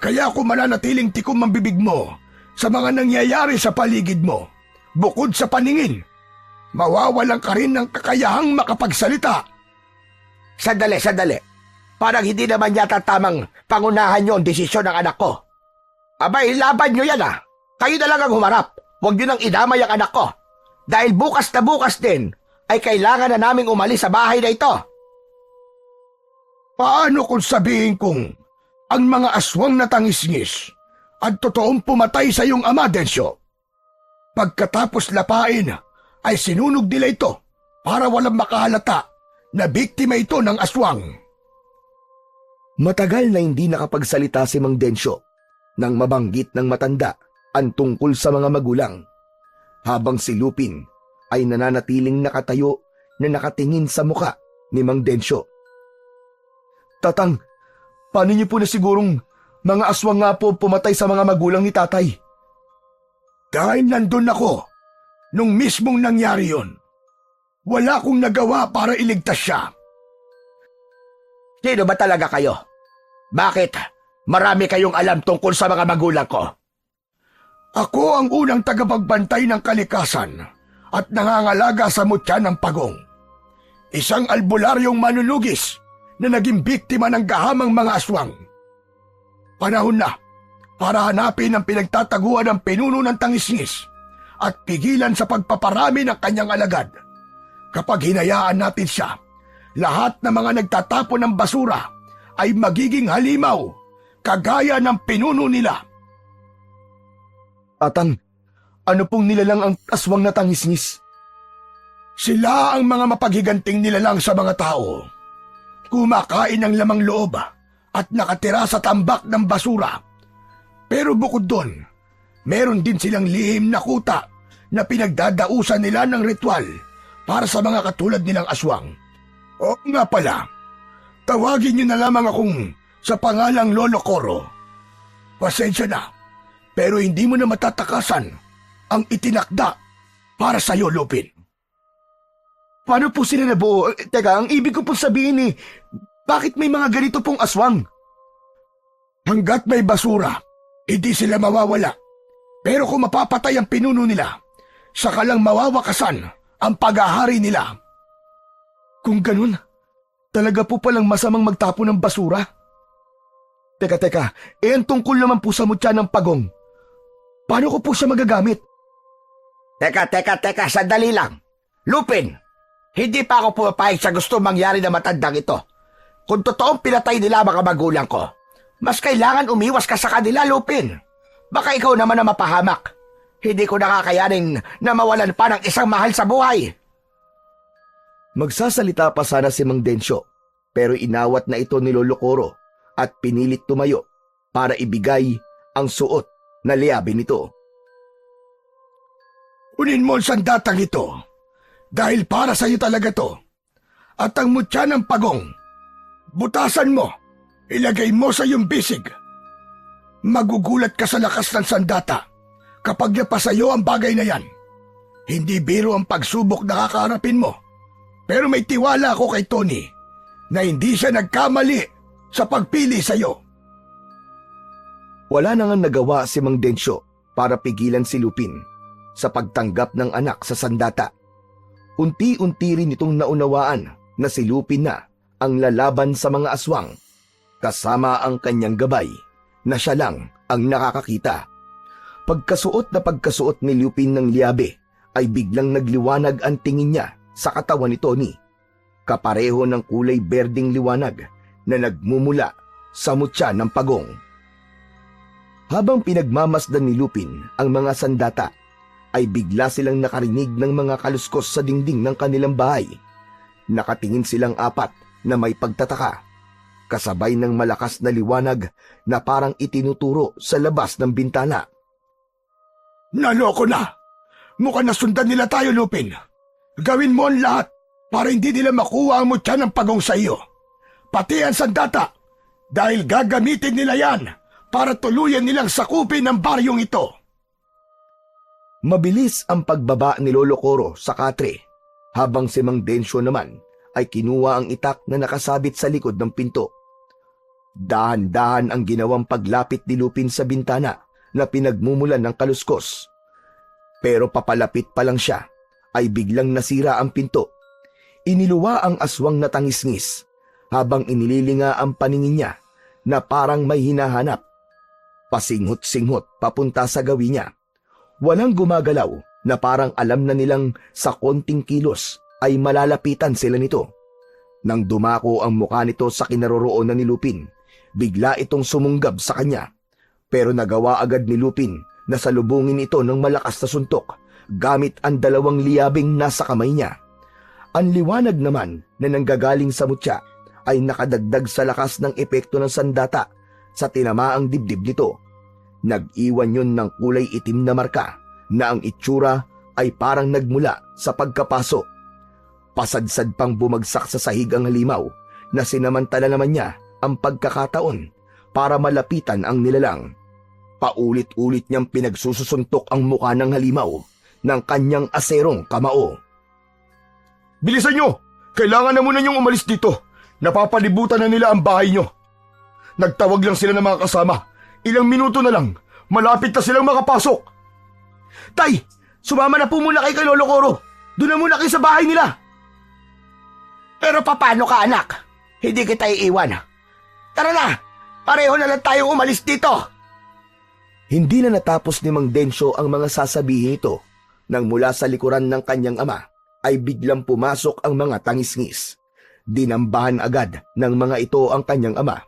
Kaya kung mananatiling tikom ang bibig mo sa mga nangyayari sa paligid mo, bukod sa paningin, mawawalan ka rin ng kakayahang makapagsalita. Sandali. Parang hindi naman yata tamang pangunahan nyo ang desisyon ng anak ko. Abay, laban nyo yan ah. Kayo na lang ang humarap. Huwag nyo nang idamay ang anak ko. Dahil bukas na bukas din, ay kailangan na naming umalis sa bahay na ito. Paano kung sabihin kong ang mga aswang na tangisngis at totoong pumatay sa iyong ama, Densyo? Pagkatapos lapain, ay sinunog nila ito para walang makahalata na biktima ito ng aswang. Matagal na hindi nakapagsalita si Mang Densyo nang mabanggit ng matanda ang tungkol sa mga magulang, habang si Lupin ay nananatiling nakatayo na nakatingin sa muka ni Mang Densyo. Tatang, paano niyo po na sigurong mga aswang nga po pumatay sa mga magulang ni tatay? Dahil nandun ako nung mismong nangyari yon. Wala akong nagawa para iligtas siya. Sino ba talaga kayo? Bakit marami kayong alam tungkol sa mga magulang ko? Ako ang unang tagapagbantay ng kalikasan at nangangalaga sa mutya ng pagong. Isang albularyong manunugis na naging biktima ng gahamang mga aswang. Panahon na para hanapin ang pinagtataguan ng pinuno ng tangisngis at pigilan sa pagpaparami ng kanyang alagad. Kapag hinayaan natin siya, lahat ng mga nagtatapon ng basura ay magiging halimaw, kagaya ng pinuno nila. Tatang, ano pong nilalang ang aswang na tangisngis? Sila ang mga mapaghiganting nilalang sa mga tao. Kumakain ng lamang loob at nakatira sa tambak ng basura. Pero bukod doon, meron din silang lihim na kuta na pinagdadausan nila ng ritual para sa mga katulad nilang aswang. O nga pala, tawagin niyo na lamang akong sa pangalang Lolo Coro. Pasensya na, pero hindi mo na matatakasan ang itinakda para sa iyo, Lupin. Paano po sila nabuo? Teka, ang ibig ko po sabihin bakit may mga ganito pong aswang? Hanggat may basura, hindi sila mawawala. Pero kung mapapatay ang pinuno nila, saka lang mawawakasan ang paghahari nila. Kung ganun, talaga po palang masamang magtapon ng basura? Teka, ang tungkol naman po sa mutya ng pagong. Paano ko po siya magagamit? Teka, sandali lang. Lupin, hindi pa ako pumapayag sa gusto mangyari na matandang ito. Kung totoong pinatay nila mga magulang ko, mas kailangan umiwas ka sa kanila, Lupin. Baka ikaw naman na mapahamak. Hindi ko nakakayanin na mawalan pa ng isang mahal sa buhay. Magsasalita pa sana si Mang Densyo, pero inawat na ito ni Lolo Coro at pinilit tumayo para ibigay ang suot na liabi nito. Kunin mo ang sandatang ito, dahil para sa iyo talaga to. At ang mutya ng pagong, butasan mo, ilagay mo sa iyong bisig. Magugulat ka sa lakas ng sandata kapag napasa iyo ang bagay na yan. Hindi biro ang pagsubok na kakaharapin mo. Pero may tiwala ako kay Tony na hindi siya nagkamali sa pagpili sa iyo. Wala na nga nagawa si Mang Densyo para pigilan si Lupin sa pagtanggap ng anak sa sandata. Unti-unti rin itong naunawaan na si Lupin na ang lalaban sa mga aswang, kasama ang kanyang gabay na siya lang ang nakakakita. Pagkasuot na pagkasuot ni Lupin ng liabe ay biglang nagliwanag ang tingin niya sa katawan ni Tony, kapareho ng kulay berdeng liwanag na nagmumula sa mutya ng pagong. Habang pinagmamasdan ni Lupin ang mga sandata, ay bigla silang nakarinig ng mga kaluskos sa dingding ng kanilang bahay. Nakatingin silang apat na may pagtataka, kasabay ng malakas na liwanag na parang itinuturo sa labas ng bintana. Naloko na! Mukhang nasundan nila tayo, Lupin. Gawin mo ang lahat para hindi nila makuha ang mutya ng pagong sa iyo. Pati ang sandata, dahil gagamitin nila yan para tuluyan nilang sakupin ang baryong ito. Mabilis ang pagbaba ni Lolo Coro sa katre, habang si Mang Densyo naman ay kinuha ang itak na nakasabit sa likod ng pinto. Dahan-dahan ang ginawang paglapit ni Lupin sa bintana na pinagmumulan ng kaluskos. Pero papalapit pa lang siya, ay biglang nasira ang pinto. Iniluwa ang aswang na tangisngis, habang inililinga ang paningin niya na parang may hinahanap. Pasinghot-singhot papunta sa gawi niya. Walang gumagalaw na parang alam na nilang sa konting kilos ay malalapitan sila nito. Nang dumako ang mukha nito sa kinaroroonan ni Lupin, bigla itong sumunggab sa kanya. Pero nagawa agad ni Lupin na salubungin ito ng malakas na suntok gamit ang 2 liyabing nasa kamay niya. Ang liwanag naman na nanggagaling sa mutya ay nakadagdag sa lakas ng epekto ng sandata sa tinamaang dibdib nito. Nag-iwan yun ng kulay itim na marka na ang itsura ay parang nagmula sa pagkapaso. Pasadsad pang bumagsak sa sahig ang halimaw na sinamantala naman niya ang pagkakataon para malapitan ang nilalang. Paulit-ulit niyang pinagsusuntok ang mukha ng halimaw ng kanyang aserong kamao. Bilisan nyo! Kailangan na muna niyong umalis dito. Napapalibutan na nila ang bahay nyo. Nagtawag lang sila ng mga kasama. Ilang minuto na lang, malapit na silang makapasok. Tay, sumama na po muna kay Lolo Coro. Doon na muna kayo sa bahay nila. Pero paano ka, anak? Hindi kita iiwan. Tara na! Pareho na lang tayong umalis dito! Hindi na natapos ni Mang Densyo ang mga sasabihin ito nang mula sa likuran ng kanyang ama ay biglang pumasok ang mga tangisngis. Dinambahan agad ng mga ito ang kanyang ama.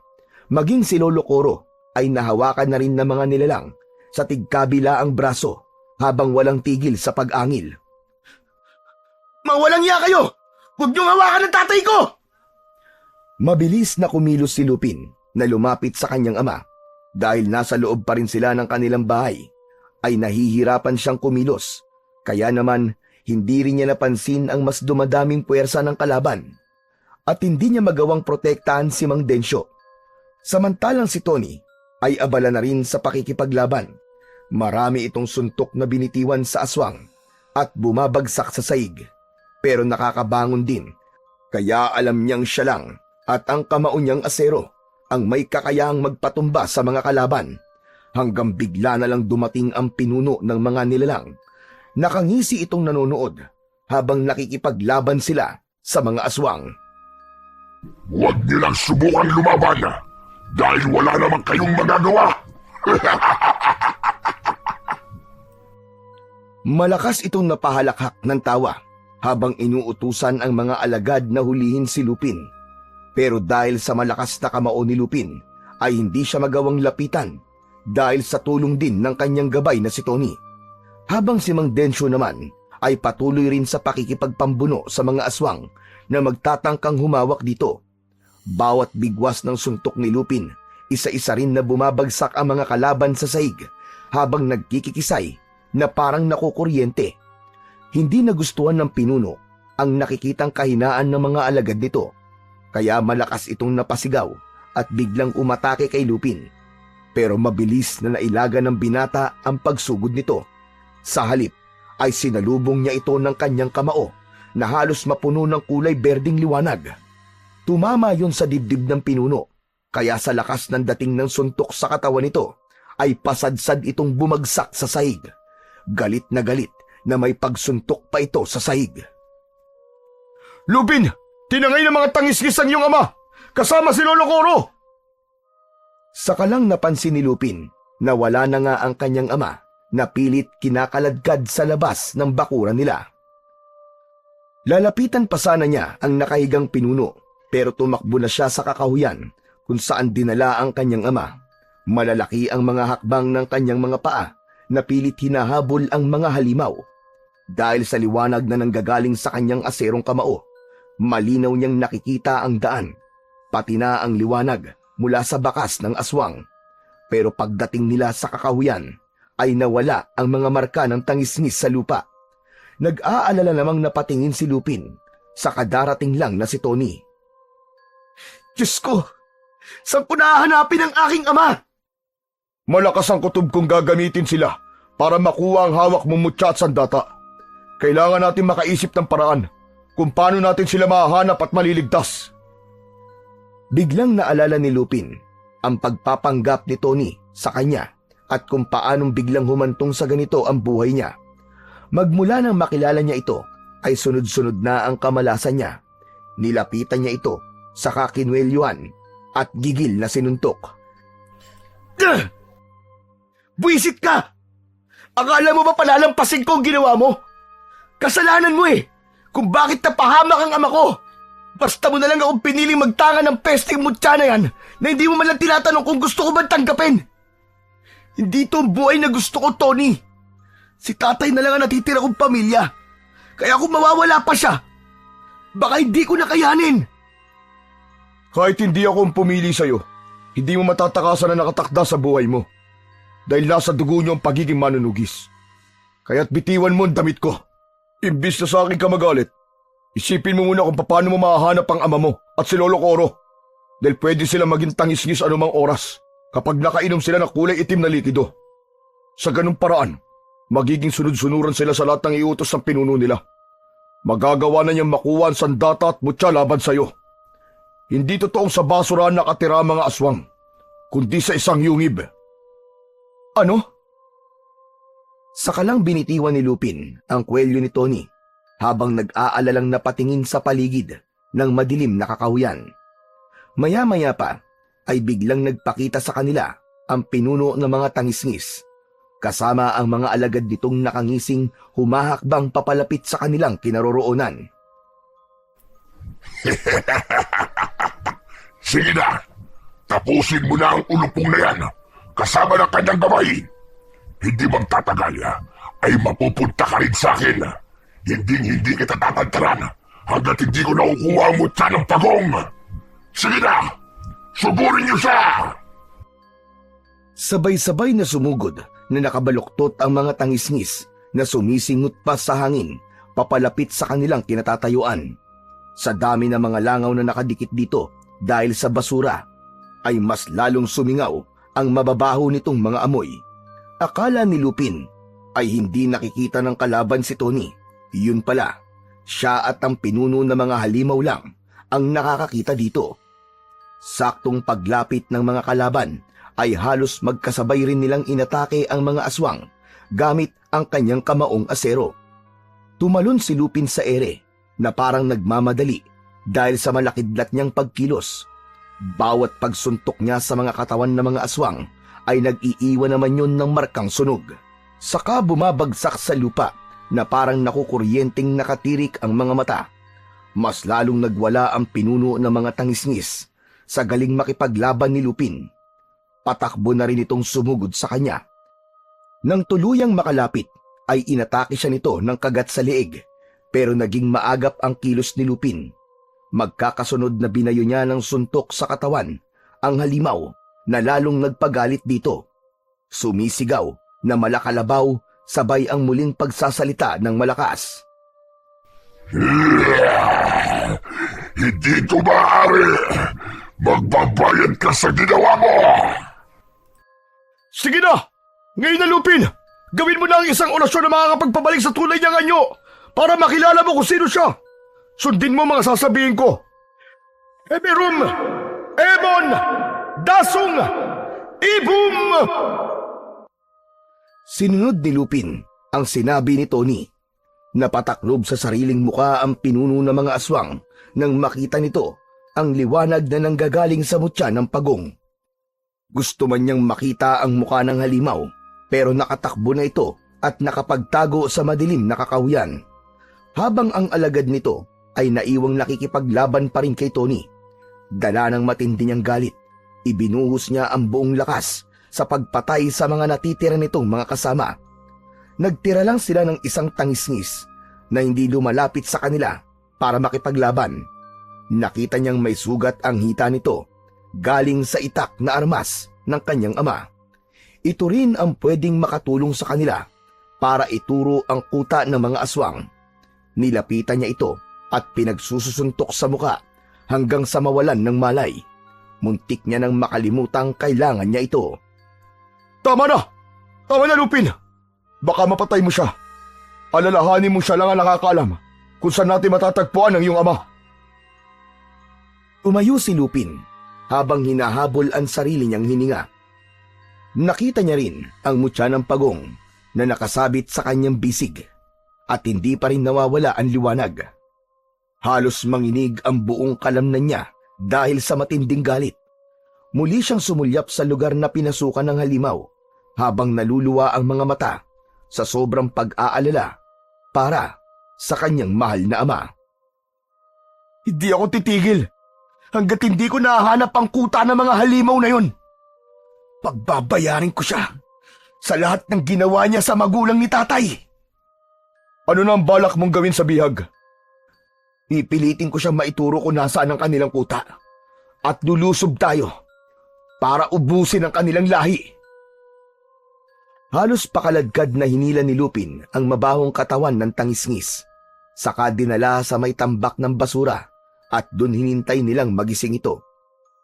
Maging si Lolo Coro ay nahawakan na rin ng mga nilalang sa tigkabila ang braso habang walang tigil sa pag-angil. Mawalang iya kayo! Huwag niyong hawakan ng tatay ko! Mabilis na kumilos si Lupin na lumapit sa kanyang ama. Dahil nasa loob pa rin sila ng kanilang bahay, ay nahihirapan siyang kumilos. Kaya naman, hindi rin niya napansin ang mas dumadaming puwersa ng kalaban. At hindi niya magawang protektahan si Mang Densyo. Samantalang si Tony ay abala na rin sa pakikipaglaban. Marami itong suntok na binitiwan sa aswang at bumabagsak sa saig. Pero nakakabangon din, kaya alam niyang siya lang at ang kamao niyang asero ang may kakayahang magpatumba sa mga kalaban, hanggang bigla na lang dumating ang pinuno ng mga nilalang. Nakangisi itong nanonood habang nakikipaglaban sila sa mga aswang. Huwag nilang subukan lumaban dahil wala naman kayong magagawa. Malakas itong napahalakhak ng tawa habang inuutusan ang mga alagad na hulihin si Lupin. Pero dahil sa malakas na kamao ni Lupin, ay hindi siya magawang lapitan dahil sa tulong din ng kanyang gabay na si Tony. Habang si Mang Densyo naman ay patuloy rin sa pakikipagpambuno sa mga aswang na magtatangkang humawak dito. Bawat bigwas ng suntok ni Lupin, isa-isa rin na bumabagsak ang mga kalaban sa saig habang nagkikikisay na parang nakukuryente. Hindi nagustuhan ng pinuno ang nakikitang kahinaan ng mga alagad nito. Kaya malakas itong napasigaw at biglang umatake kay Lupin. Pero mabilis na nailaga ng binata ang pagsugod nito. Sa halip ay sinalubong niya ito ng kanyang kamao na halos mapuno ng kulay berding liwanag. Tumama yon sa dibdib ng pinuno, kaya sa lakas ng dating ng suntok sa katawan nito ay pasadsad itong bumagsak sa sahig. Galit na may pagsuntok pa ito sa sahig. Lupin! Tinangay ng mga tangisngis ang iyong ama! Kasama si Lolo Coro! Saka lang napansin ni Lupin na wala na nga ang kanyang ama na pilit kinakaladkad sa labas ng bakuran nila. Lalapitan pa sana niya ang nakahigang pinuno pero tumakbo na siya sa kakahuyan kung saan dinala ang kanyang ama. Malalaki ang mga hakbang ng kanyang mga paa napilit hinahabol ang mga halimaw. Dahil sa liwanag na nanggagaling sa kanyang aserong kamao, malinaw niyang nakikita ang daan, pati na ang liwanag mula sa bakas ng aswang. Pero pagdating nila sa kakahuyan, ay nawala ang mga marka ng tangisngis sa lupa. Nag-aalala namang napatingin si Lupin sa kadarating lang na si Tony. Diyos ko! Saan ko nahahanapin ang aking ama? Malakas ang kutob kong gagamitin sila para makuha ang hawak mong mutya at sandata. Kailangan natin makaisip ng paraan kung paano natin sila mahahanap at maliligtas. Biglang naalala ni Lupin ang pagpapanggap ni Tony sa kanya at kung paanong biglang humantong sa ganito ang buhay niya. Magmula nang makilala niya ito, ay sunod-sunod na ang kamalasan niya. Nilapitan niya ito sa kakinwelyuhan at gigil na sinuntok. Buisit ka! Akala mo ba palalampasin ko ang ginawa mo? Kasalanan mo eh, kung bakit napahamak ang ama ko. Basta mo na lang akong piniling magtanga ng pesting mutya na yan na hindi mo man lang tinatanong kung gusto ko ba tanggapin. Hindi ito ang buhay na gusto ko, Tony. Si tatay na lang ang natitira kong pamilya. Kaya kung mawawala pa siya, baka hindi ko nakayanin. Kahit hindi ako ang pumili sa'yo, hindi mo matatakasan na nakatakda sa buhay mo. Dahil nasa dugo niyo ang pagiging manunugis. Kaya't bitiwan mo ang damit ko. Imbis na sa akin ka magalit, isipin mo muna kung paano mo mahahanap ang ama mo at si Lolo Coro. Dahil pwede sila maging tangisngis anumang oras kapag nakainom sila ng kulay itim na likido. Sa ganung paraan, magiging sunod-sunuran sila sa lahat ng iutos ng pinuno nila. Magagawa na niyang makuha ang sandata at mutya laban sa'yo. Hindi totoong sa basurahan nakatira ang mga aswang, kundi sa isang yungib. Ano? Sakalang binitiwan ni Lupin ang kwelyo ni Tony habang nag-aalalang napatingin sa paligid ng madilim na kakahuyan. Maya-maya pa ay biglang nagpakita sa kanila ang pinuno ng mga tangisngis, kasama ang mga alagad nitong nakangising humahakbang papalapit sa kanilang kinaroroonan. Sige na, tapusin mo na ang ulupong na yan, kasama ng kanyang gabay. Hindi magtatagal, ay mapupunta ka rin sa akin. Hindi kita tatantaran hanggat hindi ko nakukuha ang mutya ng pagong. Sige na, suburin niyo siya! Sabay-sabay na sumugod na nakabaluktot ang mga tangisngis na sumisingot pa sa hangin papalapit sa kanilang kinatatayuan. Sa dami ng mga langaw na nakadikit dito dahil sa basura, ay mas lalong sumingaw ang mababaho nitong mga amoy. Akala ni Lupin ay hindi nakikita ng kalaban si Tony. Yun pala, siya at ang pinuno ng mga halimaw lang ang nakakakita dito. Saktong paglapit ng mga kalaban ay halos magkasabay rin nilang inatake ang mga aswang gamit ang kanyang kamaong asero. Tumalon si Lupin sa ere na parang nagmamadali dahil sa malakidlat niyang pagkilos. Bawat pagsuntok niya sa mga katawan ng mga aswang ay nag-iiwan naman yun ng markang sunog. Saka bumabagsak sa lupa na parang nakukuryenteng nakatirik ang mga mata. Mas lalong nagwala ang pinuno ng mga tangisngis sa galing makipaglaban ni Lupin. Patakbo na rin itong sumugod sa kanya. Nang tuluyang makalapit ay inatake siya nito ng kagat sa leeg, pero naging maagap ang kilos ni Lupin. Magkakasunod na binayo niya ng suntok sa katawan ang halimaw na lalong nagpagalit dito. Sumisigaw na malakalabaw sabay ang muling pagsasalita ng malakas. Hindi ito maaari! Magbabayad ka sa ginawa mo! Sige na! Ngayon na, Lupin! Gawin mo na ang isang orasyon na makakapagpabalik sa tunay niyang anyo para makilala mo kung sino siya. Sundin mo mga sasabihin ko. Eberum! Emon! Dasung! Ibum! Sinunod ni Lupin ang sinabi ni Tony. Napataklob sa sariling muka ang pinuno ng mga aswang nang makita nito ang liwanag na nanggagaling sa mutya ng pagong. Gusto man niyang makita ang muka ng halimaw, pero nakatakbo na ito at nakapagtago sa madilim na kakahuyan. Habang ang alagad nito ay naiwang nakikipaglaban pa rin kay Tony. Dala ng matindi niyang galit, ibinuhos niya ang buong lakas sa pagpatay sa mga natitira nitong mga kasama. Nagtira lang sila ng isang tangisngis na hindi lumalapit sa kanila para makipaglaban. Nakita niyang may sugat ang hita nito galing sa itak na armas ng kanyang ama. Ito rin ang pwedeng makatulong sa kanila para ituro ang kuta ng mga aswang. Nilapitan niya ito at pinagsusuntok sa muka hanggang sa mawalan ng malay. Muntik niya nang makalimutang kailangan niya ito. Tama na! Tama na, Lupin! Baka mapatay mo siya. Alalahanin mo siya lang ang nakakaalam kung saan natin matatagpuan ang iyong ama. Umayo si Lupin habang hinahabol ang sarili niyang hininga. Nakita niya rin ang mutya ng pagong na nakasabit sa kanyang bisig at hindi pa rin nawawala ang liwanag. Halos manginig ang buong kalamnan niya dahil sa matinding galit. Muli siyang sumulyap sa lugar na pinasukan ng halimaw habang naluluwa ang mga mata sa sobrang pag-aalala para sa kanyang mahal na ama. Hindi ako titigil hanggat hindi ko nahanap ang kuta ng mga halimaw na yun. Pagbabayarin ko siya sa lahat ng ginawa niya sa magulang ni tatay. Ano na ang balak mong gawin sa bihag? Pipilitin ko siyang maituro kung nasaan ang kanilang kuta at lulusob tayo para ubusin ang kanilang lahi. Halos pakaladkad na hinila ni Lupin ang mabahong katawan ng tangisngis. Saka dinala sa may tambak ng basura at dun hinintay nilang magising ito.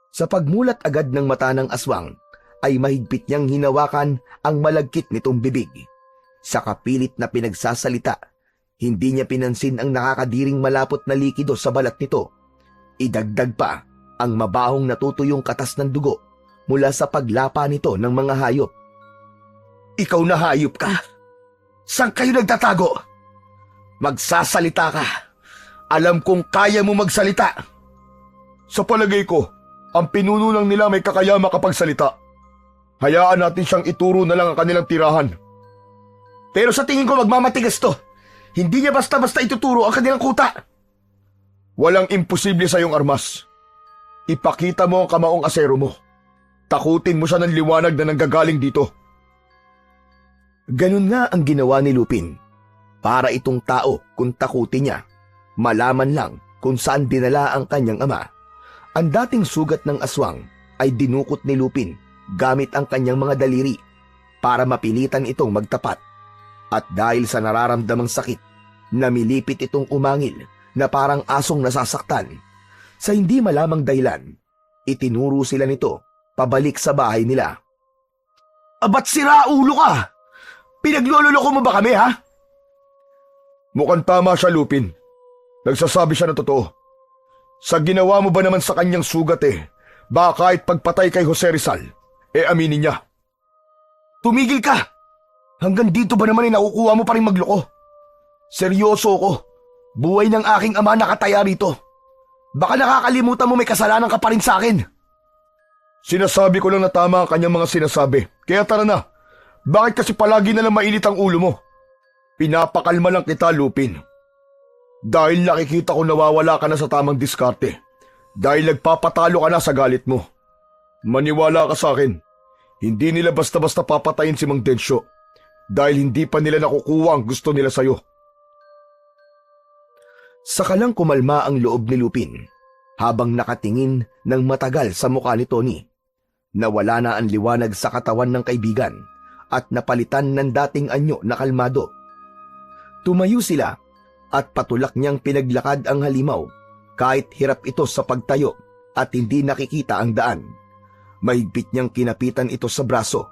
Sa pagmulat agad ng mata ng aswang ay mahigpit niyang hinawakan ang malagkit nitong bibig. Sa kapilit na pinagsasalita, hindi niya pinansin ang nakakadiring malapot na likido sa balat nito. Idagdag pa ang mabahong natutuyong katas ng dugo mula sa paglapa nito ng mga hayop. Ikaw na hayop ka. Saan kayo nagtatago? Magsasalita ka. Alam kong kaya mo magsalita. Sa palagay ko, ang pinuno lang nila may kakaya makapagsalita. Hayaan natin siyang ituro na lang ang kanilang tirahan. Pero sa tingin ko magmamatigas to. Hindi niya basta-basta ituturo ang kanilang kuta. Walang imposible sa iyong armas. Ipakita mo ang kamaong asero mo. Takutin mo siya ng liwanag na nanggagaling dito. Ganun nga ang ginawa ni Lupin. Para itong tao kung takutin niya, malaman lang kung saan dinala ang kanyang ama. Ang dating sugat ng aswang ay dinukot ni Lupin gamit ang kanyang mga daliri para mapilitan itong magtapat. At dahil sa nararamdamang sakit, namilipit itong umangil na parang asong nasasaktan. Sa hindi malamang dahilan, itinuro sila nito pabalik sa bahay nila. Abat sira ulo ka! Pinaglololoko mo ba kami, ha? Mukhang tama siya, Lupin. Nagsasabi siya ng totoo. Sa ginawa mo ba naman sa kanyang sugat baka kahit pagpatay kay Jose Rizal, aminin niya. Tumigil ka! Hanggang dito ba naman nakukuha mo pa rin magloko? Seryoso ko. Buhay ng aking ama nakataya rito. Baka nakakalimutan mo may kasalanan ka pa rin sa akin. Sinasabi ko lang na tama ang kanyang mga sinasabi. Kaya tara na. Bakit kasi palagi na lang mainit ang ulo mo? Pinapakalma lang kita, Lupin. Dahil nakikita ko nawawala ka na sa tamang diskarte. Dahil nagpapatalo ka na sa galit mo. Maniwala ka sa akin. Hindi nila basta-basta papatayin si Mang Densyo. Dahil hindi pa nila nakukuha ang gusto nila sa'yo. Saka lang kumalma ang loob ni Lupin habang nakatingin ng matagal sa mukha ni Tony. Nawala na ang liwanag sa katawan ng kaibigan at napalitan ng dating anyo na kalmado. Tumayo sila at patulak niyang pinaglakad ang halimaw kahit hirap ito sa pagtayo at hindi nakikita ang daan. Mahigpit niyang kinapitan ito sa braso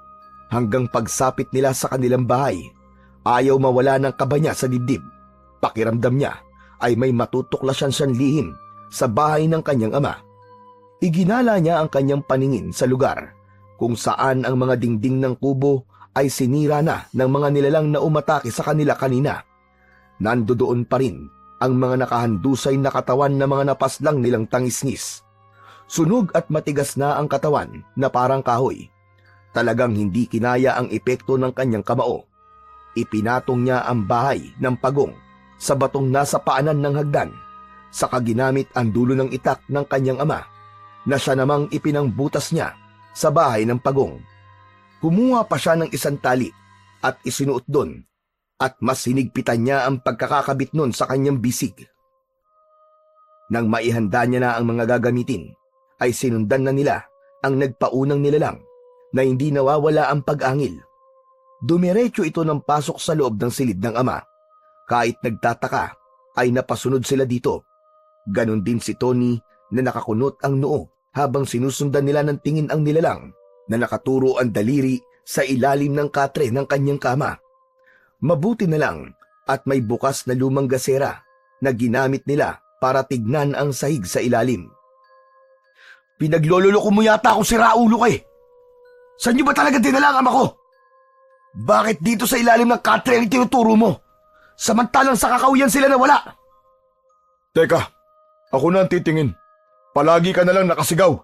hanggang pagsapit nila sa kanilang bahay. Ayaw mawala ng kaba niya sa dibdib. Pakiramdam niya ay may matutuklasan siyang lihim sa bahay ng kanyang ama. Iginala niya ang kanyang paningin sa lugar kung saan ang mga dingding ng kubo ay sinira na ng mga nilalang na umatake sa kanila kanina. Nandoon pa rin ang mga nakahandusay na katawan na mga napaslang nilang tangisngis. Sunog at matigas na ang katawan na parang kahoy. Talagang hindi kinaya ang epekto ng kanyang kamao. Ipinatong niya ang bahay ng pagong sa batong nasa paanan ng hagdan, saka ginamit ang dulo ng itak ng kanyang ama na siya namang ipinangbutas niya sa bahay ng pagong. Kumuha pa siya ng isang tali at isinuot doon at mas sinigpitan niya ang pagkakakabit nun sa kanyang bisig. Nang maihanda niya na ang mga gagamitin, ay sinundan na nila ang nagpaunang nilalang na hindi nawawala ang pag-angil. Dumiretso ito ng pasok sa loob ng silid ng ama. Kahit nagtataka, ay napasunod sila dito. Ganon din si Tony na nakakunot ang noo habang sinusundan nila ng tingin ang nilalang na nakaturo ang daliri sa ilalim ng katre ng kanyang kama. Mabuti na lang at may bukas na lumang gasera na ginamit nila para tignan ang sahig sa ilalim. Pinaglololoko mo yata ako, siraulo ka eh. Saan niyo ba talaga dinala ang ama ko? Bakit dito sa ilalim ng katre ang tinuturo mo? Samantalang sa kakahuyan sila na wala. Teka, ako na ang titingin. Palagi ka na lang nakasigaw.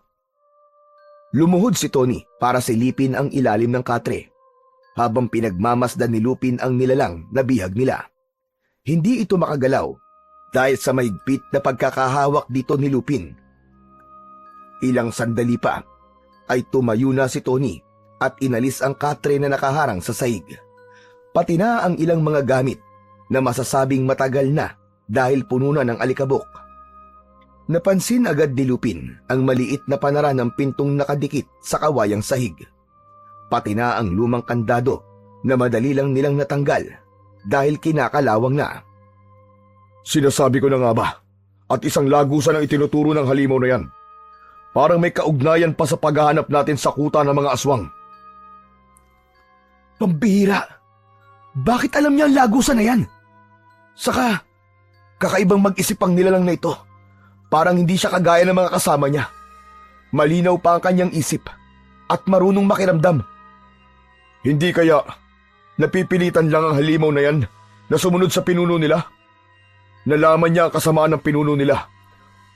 Lumuhod si Tony para silipin ang ilalim ng katre, habang pinagmamasdan ni Lupin ang nilalang na bihag nila. Hindi ito makagalaw dahil sa mahigpit na pagkakahawak dito ni Lupin. Ilang sandali pa ay tumayo na si Tony at inalis ang katre na nakaharang sa sahig. Pati na ang ilang mga gamit na masasabing matagal na dahil puno na ng alikabok. Napansin agad ni Lupin ang maliit na panara ng pintong nakadikit sa kawayang sahig. Pati na ang lumang kandado na madali lang nilang natanggal dahil kinakalawang na. Sinasabi ko na nga ba, at isang lagusan ang itinuturo ng halimaw na yan. Parang may kaugnayan pa sa paghahanap natin sa kuta ng mga aswang. Pambihira! Bakit alam niya ang lagusan na yan? Saka, kakaibang mag-isip ang nilalang na ito. Parang hindi siya kagaya ng mga kasama niya. Malinaw pa ang kanyang isip at marunong makiramdam. Hindi kaya napipilitan lang ang halimaw na yan na sumunod sa pinuno nila? Nalaman niya ang kasamaan ng pinuno nila.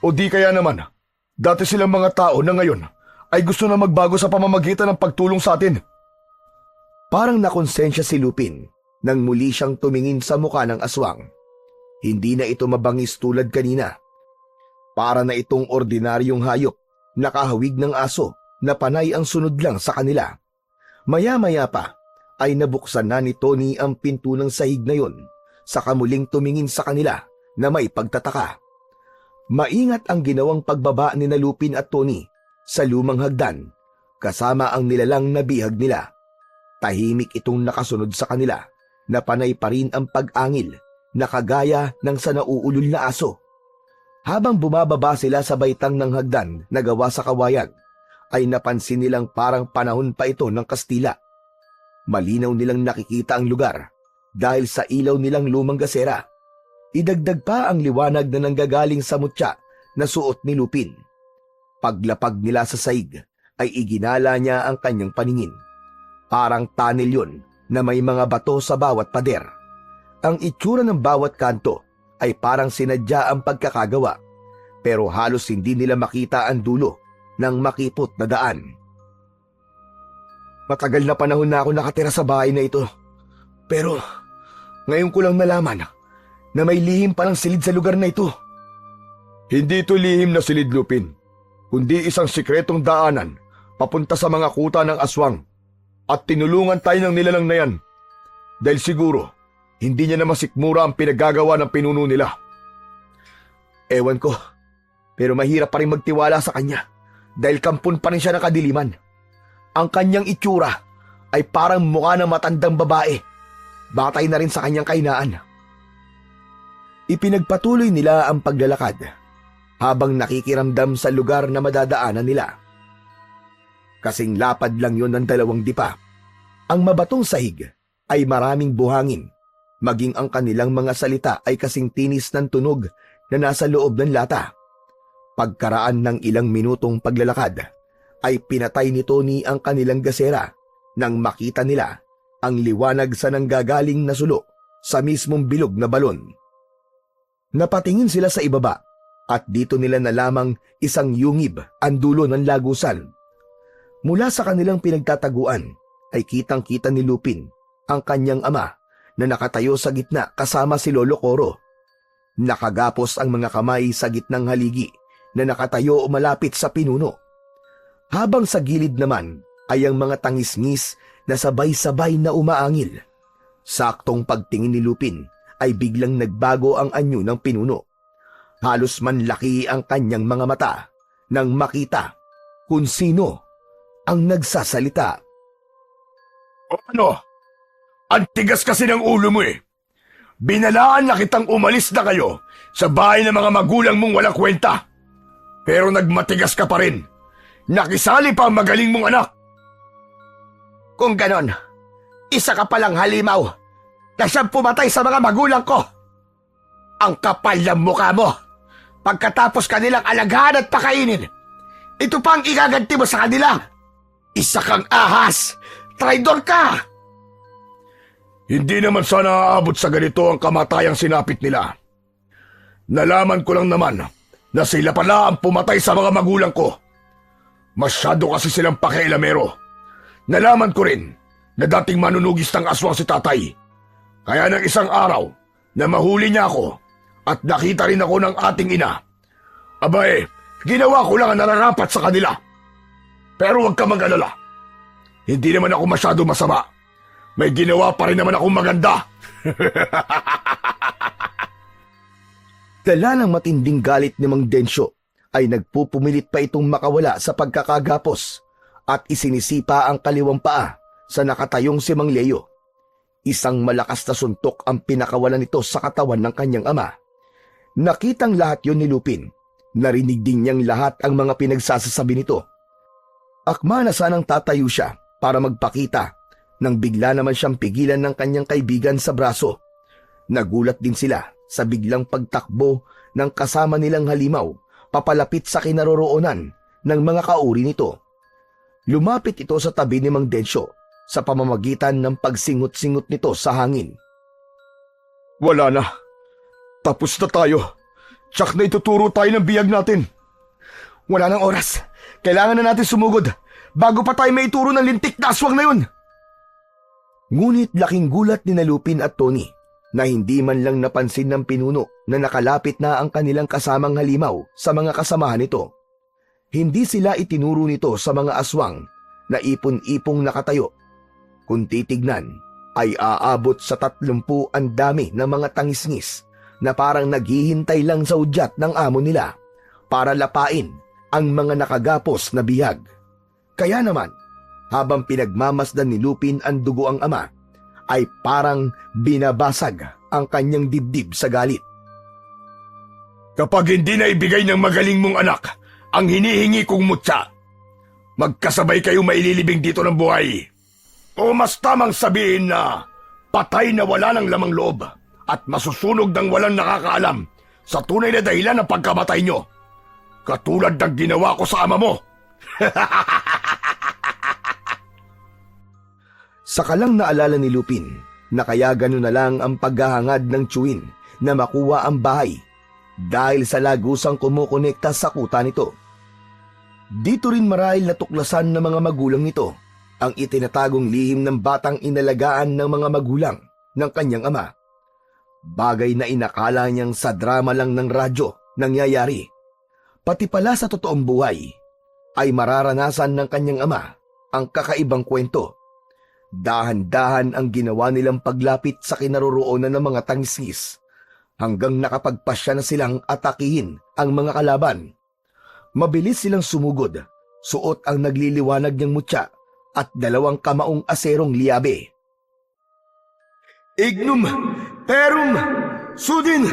O di kaya naman, dati silang mga tao na ngayon ay gusto na magbago sa pamamagitan ng pagtulong sa atin. Parang nakonsensya si Lupin nang muli siyang tumingin sa mukha ng aswang. Hindi na ito mabangis tulad kanina. Para na itong ordinaryong hayop, nakahawig ng aso na panay ang sunod lang sa kanila. Maya-maya pa ay nabuksan na ni Tony ang pinto ng sahig na yon, saka muling tumingin sa kanila na may pagtataka. Maingat ang ginawang pagbaba ni Lupin at Tony sa lumang hagdan, kasama ang nilalang na bihag nila. Tahimik itong nakasunod sa kanila na panay pa rin ang pag-angil na kagaya ng sa nauulol na aso. Habang bumababa sila sa baitang ng hagdan na gawa sa kawayan, ay napansin nilang parang panahon pa ito ng Kastila. Malinaw nilang nakikita ang lugar dahil sa ilaw nilang lumang gasera. Idagdag pa ang liwanag na nanggagaling sa mutya na suot ni Lupin. Paglapag nila sa saig ay iginala niya ang kanyang paningin. Parang tunnel yun na may mga bato sa bawat pader. Ang itsura ng bawat kanto ay parang sinadya ang pagkakagawa, pero halos hindi nila makita ang dulo ng makipot na daan. Matagal na panahon na ako nakatira sa bahay na ito, pero ngayon ko lang nalaman na may lihim palang silid sa lugar na ito. Hindi ito lihim na silid, Lupin, kundi isang sikretong daanan papunta sa mga kuta ng aswang. At tinulungan tayo ng nilalang na yan dahil siguro hindi niya na masikmura ang pinagagawa ng pinuno nila. Ewan ko, pero mahirap pa rin magtiwala sa kanya dahil kampon pa rin siya ng kadiliman. Ang kanyang itsura ay parang mukha ng matandang babae, batay na rin sa kanyang kahinaan. Ipinagpatuloy nila ang paglalakad habang nakikiramdam sa lugar na madadaanan nila. Kasing lapad lang yon ng 2 dipa. Ang mabatong sahig ay maraming buhangin, maging ang kanilang mga salita ay kasing tinis ng tunog na nasa loob ng lata. Pagkaraan ng ilang minutong paglalakad, ay pinatay ni Tony ang kanilang gasera nang makita nila ang liwanag sa nanggagaling na sulo sa mismong bilog na balon. Napatingin sila sa ibaba at dito nila nalamang isang yungib ang dulo ng lagusan. Mula sa kanilang pinagtataguan ay kitang-kita ni Lupin ang kanyang ama na nakatayo sa gitna kasama si Lolo Coro. Nakagapos ang mga kamay sa gitnang haligi na nakatayo o malapit sa pinuno. Habang sa gilid naman ay ang mga tangisngis na sabay-sabay na umaangil. Saktong pagtingin ni Lupin ay biglang nagbago ang anyo ng pinuno. Halos manlaki ang kanyang mga mata nang makita kung sino ang nagsasalita. Ano? Ang tigas kasi ng ulo mo eh. Binalaan na kitang umalis na kayo sa bahay ng mga magulang mong walang kwenta. Pero nagmatigas ka pa rin. Nakisali pa ang magaling mong anak. Kung ganon, isa ka palang halimaw na siyang pumatay sa mga magulang ko. Ang kapal ng mukha mo. Pagkatapos kanilang alagahan at pakainin, ito pa ang igaganti mo sa kanila. Isa kang ahas. Traidor ka! Hindi naman sana aabot sa ganito ang kamatayang sinapit nila. Nalaman ko lang naman na sila pala ang pumatay sa mga magulang ko. Masyado kasi silang pakialamero. Nalaman ko rin na dating manunugis ng aswang si tatay. Kaya ng isang araw na mahuli niya ako at nakita rin ako ng ating ina. Abay, ginawa ko lang ang nararapat sa kanila. Pero huwag ka mag-alala. Hindi naman ako masyado masama. May ginawa pa rin naman akong maganda. Dala ng matinding galit ni Mang Densyo ay nagpupumilit pa itong makawala sa pagkakagapos at isinisipa ang kaliwang paa sa nakatayong si Mang Leo. Isang malakas na suntok ang pinakawalan nito sa katawan ng kanyang ama. Nakitang lahat yon ni Lupin. Narinig din niyang lahat ang mga pinagsasasabi nito. Akma na sanang tatayo siya para magpakita nang bigla naman siyang pigilan ng kanyang kaibigan sa braso. Nagulat din sila sa biglang pagtakbo ng kasama nilang halimaw papalapit sa kinaroroonan ng mga kauri nito. Lumapit ito sa tabi ni Mang Densyo sa pamamagitan ng pagsingot-singot nito sa hangin. Wala na. Tapos na tayo. Tsak na ituturo tayo ng biyag natin. Wala nang oras. Kailangan na natin sumugod bago pa tayo maituro ng lintik na aswang na yun. Ngunit laking gulat ni Lupin at Tony na hindi man lang napansin ng pinuno na nakalapit na ang kanilang kasamang halimaw sa mga kasamahan nito. Hindi sila itinuro nito sa mga aswang na ipon-ipong nakatayo. Kung titignan, ay aabot sa 30 ang dami ng mga tangisngis na parang naghihintay lang sa udyat ng amo nila para lapain ang mga nakagapos na bihag. Kaya naman, habang pinagmamasdan ni Lupin ang dugo ang ama, ay parang binabasag ang kanyang dibdib sa galit. Kapag hindi na ibigay ng magaling mong anak ang hinihingi kong mutya, magkasabay kayo maililibing dito ng buhay. O mas tamang sabihin na patay na wala ng lamang loob at masusunog ng walang nakakaalam sa tunay na dahilan ng pagkamatay nyo. Katulad ng ginawa ko sa ama mo. Saka lang naalala ni Lupin na kaya gano'n na lang ang paghahangad ng tiyuin na makuha ang bahay dahil sa lagusang kumukonekta sa kuta nito. Dito rin marahil natuklasan ng mga magulang nito ang itinatagong lihim ng batang inalagaan ng mga magulang ng kanyang ama. Bagay na inakala niyang sa drama lang ng radyo nangyayari. Pati pala sa totoong buhay ay mararanasan ng kanyang ama ang kakaibang kwento. Dahan-dahan ang ginawa nilang paglapit sa kinaroroonan ng mga tangisngis hanggang nakapagpasya na silang atakihin ang mga kalaban. Mabilis silang sumugod, suot ang nagliliwanag niyang mutya at 2 kamaong aserong liabe. Ignum, perum, sudin,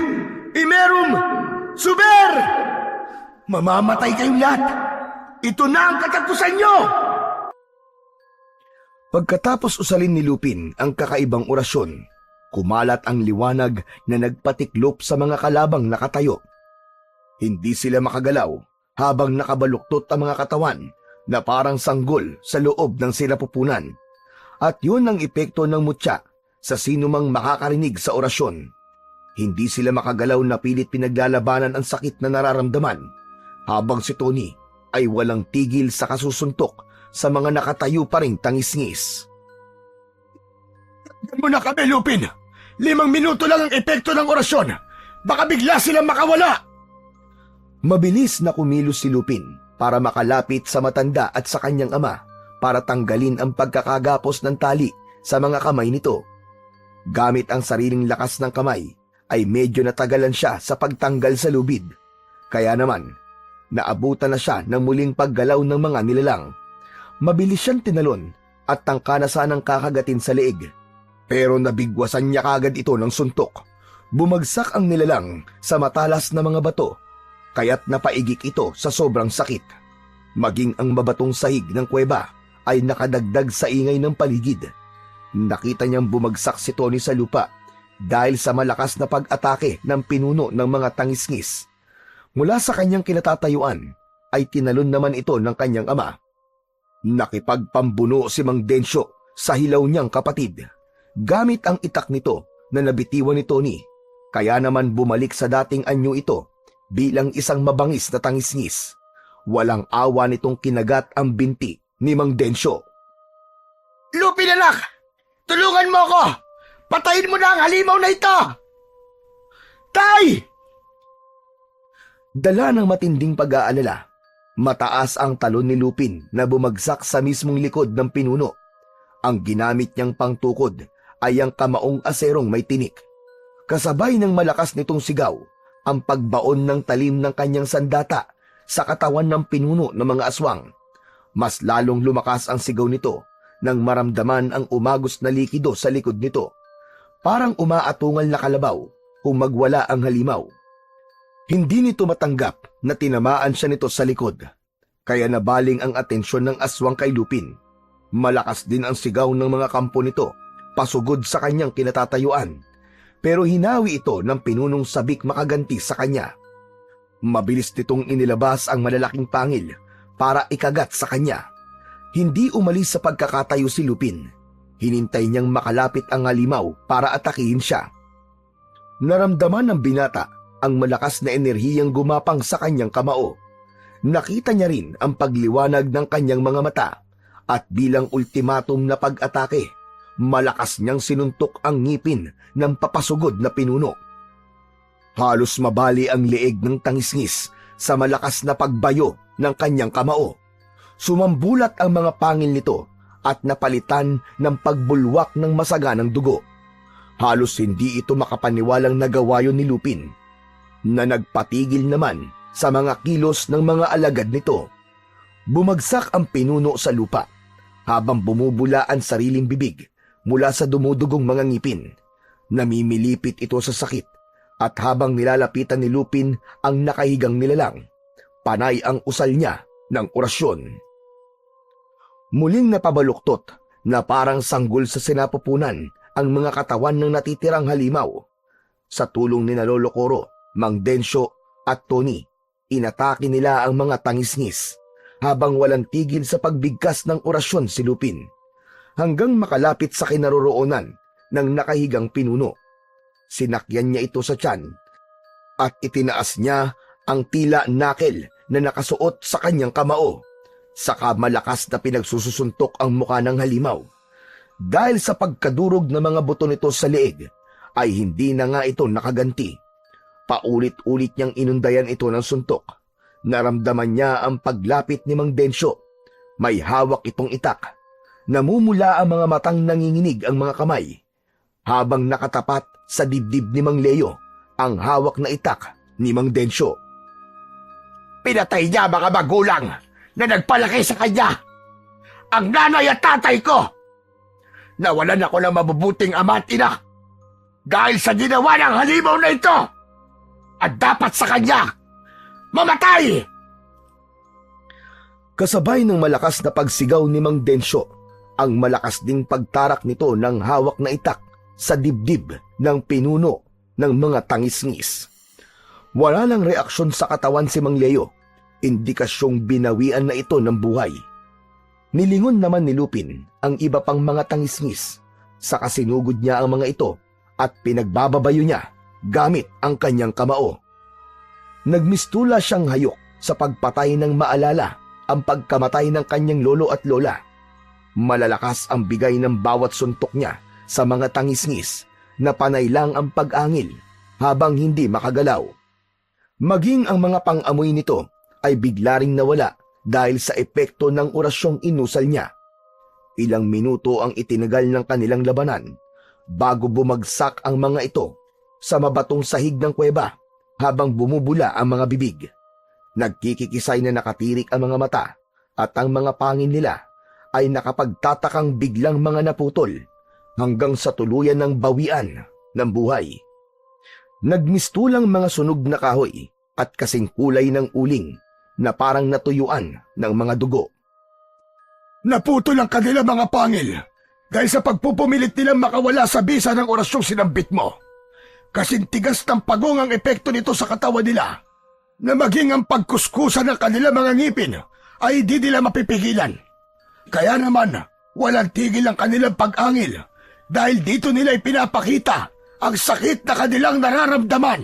imerum, suber! Mamamatay kayong lahat! Ito na ang katapusan nyo! Pagkatapos usalin ni Lupin ang kakaibang orasyon, kumalat ang liwanag na nagpatiklop sa mga kalabang nakatayo. Hindi sila makagalaw habang nakabaluktot ang mga katawan na parang sanggol sa loob ng sinapupunan. At yun ang epekto ng mutya sa sinumang makakarinig sa orasyon. Hindi sila makagalaw na pilit pinaglalabanan ang sakit na nararamdaman, habang si Tony ay walang tigil sa kasusuntok sa mga nakatayo pa ring tangisngis. Takdan mo na kami, Lupin! 5 minuto lang ang epekto ng orasyon! Baka bigla silang makawala! Mabilis na kumilos si Lupin para makalapit sa matanda at sa kanyang ama para tanggalin ang pagkakagapos ng tali sa mga kamay nito. Gamit ang sariling lakas ng kamay, ay medyo natagalan siya sa pagtanggal sa lubid. Kaya naman, naabutan na siya ng muling paggalaw ng mga nilalang. Mabilis siyang tinalon at tangka na sanang kakagatin sa leeg. Pero nabigwasan niya kagad ito ng suntok. Bumagsak ang nilalang sa matalas na mga bato, kaya't napaigik ito sa sobrang sakit. Maging ang mabatong sahig ng kuweba ay nakadagdag sa ingay ng paligid. Nakita niyang bumagsak si Tony sa lupa dahil sa malakas na pag-atake ng pinuno ng mga tangisngis. Mula sa kanyang kinatatayuan ay tinalon naman ito ng kanyang ama. Nakipagpambuno si Mang Densyo sa hilaw niyang kapatid gamit ang itak nito na nabitiwan ni Tony. Kaya naman bumalik sa dating anyo ito bilang isang mabangis na tangisngis. Walang awa nitong kinagat ang binti ni Mang Densyo. Lupin anak! Tulungan mo ako! Patayin mo na ang halimaw na ito! Tay! Dala ng matinding pag-aalala, mataas ang talon ni Lupin na bumagsak sa mismong likod ng pinuno. Ang ginamit niyang pangtukod ay ang kamaong aserong may tinik. Kasabay ng malakas nitong sigaw, ang pagbaon ng talim ng kanyang sandata sa katawan ng pinuno ng mga aswang. Mas lalong lumakas ang sigaw nito nang maramdaman ang umagos na likido sa likod nito. Parang umaatungal na kalabaw kung magwala ang halimaw. Hindi nito matanggap na tinamaan siya nito sa likod, kaya nabaling ang atensyon ng aswang kay Lupin. Malakas din ang sigaw ng mga kampo nito, pasugod sa kanyang kinatatayuan, pero hinawi ito ng pinunong sabik makaganti sa kanya. Mabilis nitong inilabas ang malalaking pangil para ikagat sa kanya. Hindi umalis sa pagkakatayo si Lupin. Hinintay niyang makalapit ang halimaw para atakihin siya. Naramdaman ng binata ang malakas na enerhiyang gumapang sa kanyang kamao. Nakita niya rin ang pagliwanag ng kanyang mga mata at bilang ultimatum na pag-atake, malakas niyang sinuntok ang ngipin ng papasugod na pinuno. Halos mabali ang leeg ng tangisngis sa malakas na pagbayo ng kanyang kamao. Sumambulat ang mga pangil nito at napalitan ng pagbulwak ng masaganang dugo. Halos hindi ito makapaniwalang nagawa yun ni Lupin, na nagpatigil naman sa mga kilos ng mga alagad nito. Bumagsak ang pinuno sa lupa habang bumubula ang sariling bibig mula sa dumudugong mga ngipin. Namimilipit ito sa sakit at habang nilalapitan ni Lupin ang nakahigang nilalang, panay ang usal niya ng orasyon. Muling napabaluktot na parang sanggol sa sinapupunan ang mga katawan ng natitirang halimaw. Sa tulong ni Lolo Coro, Mang Densyo at Tony, inatake nila ang mga tangisngis habang walang tigil sa pagbigkas ng orasyon si Lupin, hanggang makalapit sa kinaroroonan ng nakahigang pinuno. Sinakyan niya ito sa tiyan at itinaas niya ang tila nakel na nakasuot sa kanyang kamao. Saka malakas na pinagsusuntok ang muka ng halimaw. Dahil sa pagkadurog ng mga buto nito sa leeg, ay hindi na nga ito nakaganti. Paulit-ulit niyang inundayan ito ng suntok. Naramdaman niya ang paglapit ni Mang Densyo. May hawak itong itak. Namumula ang mga matang nanginginig ang mga kamay. Habang nakatapat sa dibdib ni Mang Leo, ang hawak na itak ni Mang Densyo. Pinatay niya mga magulang na nagpalaki sa kanya. Ang nanay at tatay ko. Nawalan ako ng mabubuting ama at ina dahil sa ginawa ng halimaw na ito. At dapat sa kanya mamatay. Kasabay ng malakas na pagsigaw ni Mang Densyo, ang malakas ding pagtarak nito ng hawak na itak sa dibdib ng pinuno ng mga tangisngis. Wala lang reaksyon sa katawan si Mang Leo, indikasyong binawian na ito ng buhay. Nilingon naman ni Lupin ang iba pang mga tangisngis, saka sinugod niya ang mga ito at pinagbababayo niya gamit ang kanyang kamao. Nagmistula siyang hayok sa pagpatay ng maalala ang pagkamatay ng kanyang lolo at lola. Malalakas ang bigay ng bawat suntok niya sa mga tangisngis na panay lang ang pag-angil habang hindi makagalaw. Maging ang mga pang-amoy nito ay bigla ring nawala dahil sa epekto ng orasyong inusal niya. Ilang minuto ang itinagal ng kanilang labanan bago bumagsak ang mga ito sa mabatong sahig ng kuweba habang bumubula ang mga bibig. Nagkikikisay na nakatirik ang mga mata at ang mga pangin nila ay nakapagtatakang biglang mga naputol hanggang sa tuluyan ng bawian ng buhay. Nagmistulang mga sunog na kahoy at kasing kulay ng uling na parang natuyuan ng mga dugo. Naputol ang kanila mga pangil dahil sa pagpupumilit nilang makawala sa bisa ng orasyong sinambit mo. Kasing tigas ng pagong ang epekto nito sa katawan nila na maging ang pagkuskusan ng kanila mga ngipin ay di nila mapipigilan. Kaya naman, walang tigil ang kanilang pag-angil dahil dito nila ipinapakita ang sakit na kanilang nararamdaman.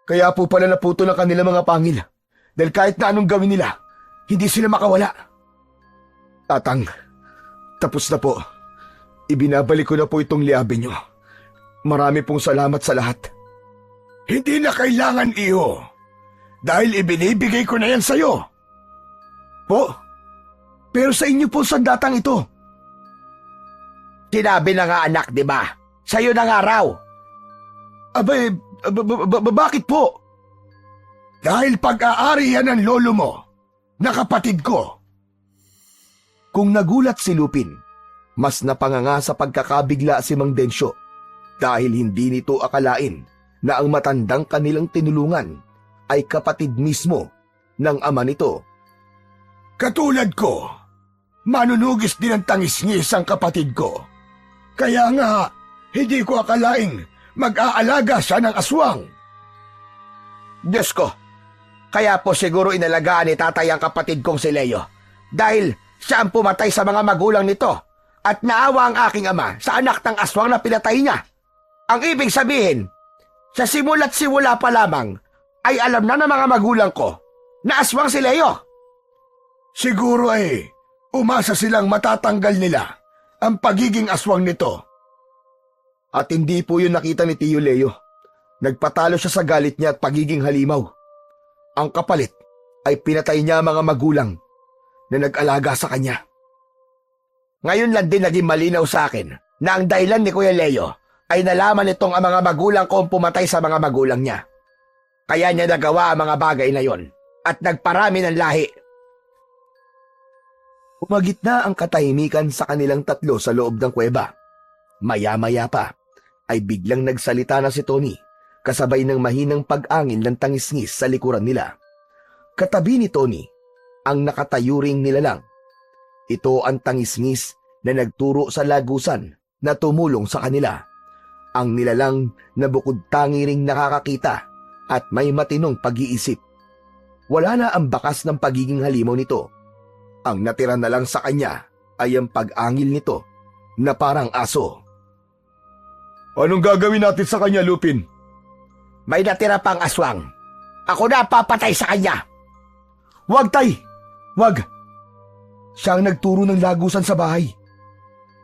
Kaya po pala naputol ang kanilang mga pangil dahil kahit na anong gawin nila, hindi sila makawala. Tatang, tapos na po. Ibinabalik ko na po itong liabe nyo. Marami pong salamat sa lahat. Hindi na kailangan, iho. Dahil ibinibigay ko na yan sa'yo. Po, pero sa inyo po sandatang ito. Sinabi na nga anak, di ba? Sa'yo na nga raw. Abay, bakit po? Dahil pag-aari yan ng lolo mo, na kapatid ko. Kung nagulat si Lupin, mas napanganga sa pagkakabigla si Mang Densyo dahil hindi nito akalain na ang matandang kanilang tinulungan ay kapatid mismo ng ama nito. Katulad ko, manunugis din ang tangis-ngis ang kapatid ko. Kaya nga, hindi ko akalaing mag-aalaga siya ng aswang. Diyos ko, kaya po siguro inalagaan ni tatay ang kapatid kong si Leo dahil siya ang pumatay sa mga magulang nito at naawa ang aking ama sa anak ng aswang na pinatay niya. Ang ibig sabihin, sa simula't simula pa lamang ay alam na ng mga magulang ko na aswang si Leo. Siguro ay umasa silang matatanggal nila ang pagiging aswang nito. At hindi po yun nakita ni Tio Leo. Nagpatalo siya sa galit niya at pagiging halimaw. Ang kapalit ay pinatay niya ang mga magulang na nag-alaga sa kanya. Ngayon lang din naging malinaw sa akin na ang dahilan ni Kuya Leo ay nalaman nitong ang mga magulang ko ang pumatay sa mga magulang niya. Kaya niya nagawa ang mga bagay na yon at nagparami ng lahi. Umagitna ang katahimikan sa kanilang tatlo sa loob ng kuweba. Maya-maya pa ay biglang nagsalita na si Tony kasabay ng mahinang pag-angin ng tangis-ngis sa likuran nila. Katabi ni Tony ang nakatayuring nilalang. Ito ang tangis-ngis na nagturo sa lagusan na tumulong sa kanila. Ang nilalang na bukod tangi ring nakakakita at may matinong pag-iisip. Wala na ang bakas ng pagiging halimaw nito. Ang natira na lang sa kanya ay ang pag-angil nito na parang aso. Anong gagawin natin sa kanya, Lupin? May natira pang aswang. Ako na papatay sa kanya. Wag, Tay! Wag! Siya ang nagturo ng lagusan sa bahay.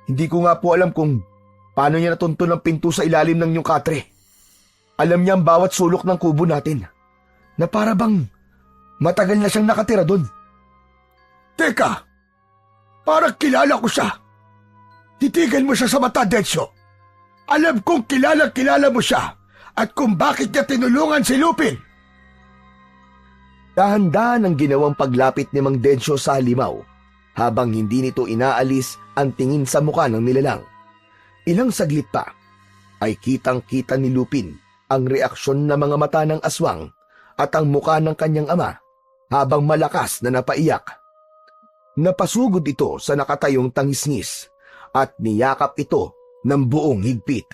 Hindi ko nga po alam kung paano niya natuntun ang pinto sa ilalim ng yung katre. Alam niya ang bawat sulok ng kubo natin. Na para bang matagal na siyang nakatira doon. Teka! Parang kilala ko siya. Titigan mo siya sa mata, Densyo. Alam kong kilala mo siya at kung bakit niya tinulungan si Lupin. Dahan-dahan ang ginawang paglapit ni Mang Densyo sa halimaw habang hindi nito inaalis ang tingin sa mukha ng nilalang. Ilang saglit pa ay kitang-kita ni Lupin ang reaksyon ng mga mata ng aswang at ang mukha ng kanyang ama habang malakas na napaiyak. Napasugod ito sa nakatayong tangis-ngis at niyakap ito ng buong higpit.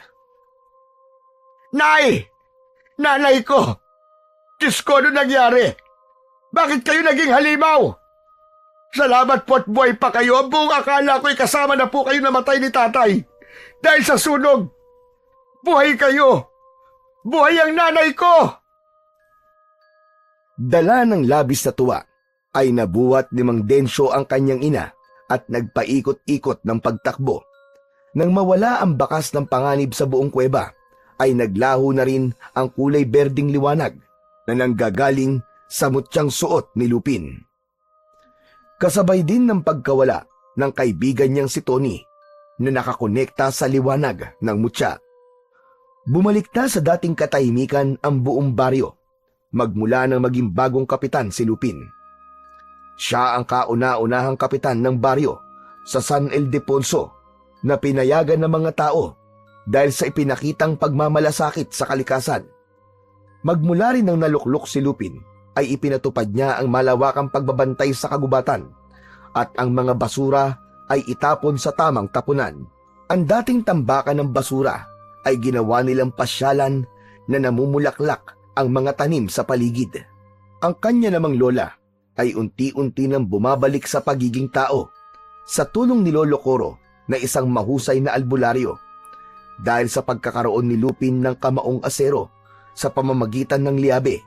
Nay! Nanay ko! Diyos ko, ano nangyari? Bakit kayo naging halimaw? Salamat po at buhay pa kayo. Ang buong akala ko'y kasama na po kayo namatay ni tatay. Dahil sa sunog. Buhay kayo! Buhay ang nanay ko! Dala ng labis na tuwa ay nabuhat ni Mang Densyo ang kanyang ina at nagpaikot-ikot ng pagtakbo. Nang mawala ang bakas ng panganib sa buong kuweba, ay naglaho na rin ang kulay berding liwanag na nanggagaling sa mutyang suot ni Lupin. Kasabay din ng pagkawala ng kaibigan niyang si Tony na nakakonekta sa liwanag ng mutya. Bumalik na sa dating katahimikan ang buong baryo magmula nang maging bagong kapitan si Lupin. Siya ang kauna-unahang kapitan ng baryo sa San Ildefonso na pinayagan ng mga tao dahil sa ipinakitang pagmamalasakit sa kalikasan. Magmula rin nang naluklok si Lupin ay ipinatupad niya ang malawakang pagbabantay sa kagubatan at ang mga basura ay itapon sa tamang tapunan. Ang dating tambakan ng basura ay ginawa nilang pasyalan na namumulaklak ang mga tanim sa paligid. Ang kanya namang lola ay unti-unti nang bumabalik sa pagiging tao sa tulong ni Lolo Coro na isang mahusay na albularyo dahil sa pagkakaroon ni Lupin ng kamaong asero sa pamamagitan ng liabe.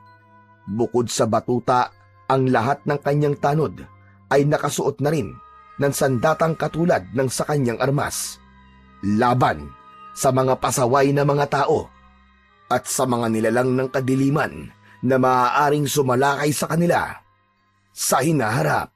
Bukod sa batuta, ang lahat ng kanyang tanod ay nakasuot na rin ng sandatang katulad ng sa kanyang armas. Laban sa mga pasaway na mga tao at sa mga nilalang ng kadiliman na maaaring sumalakay sa kanila sa hinaharap.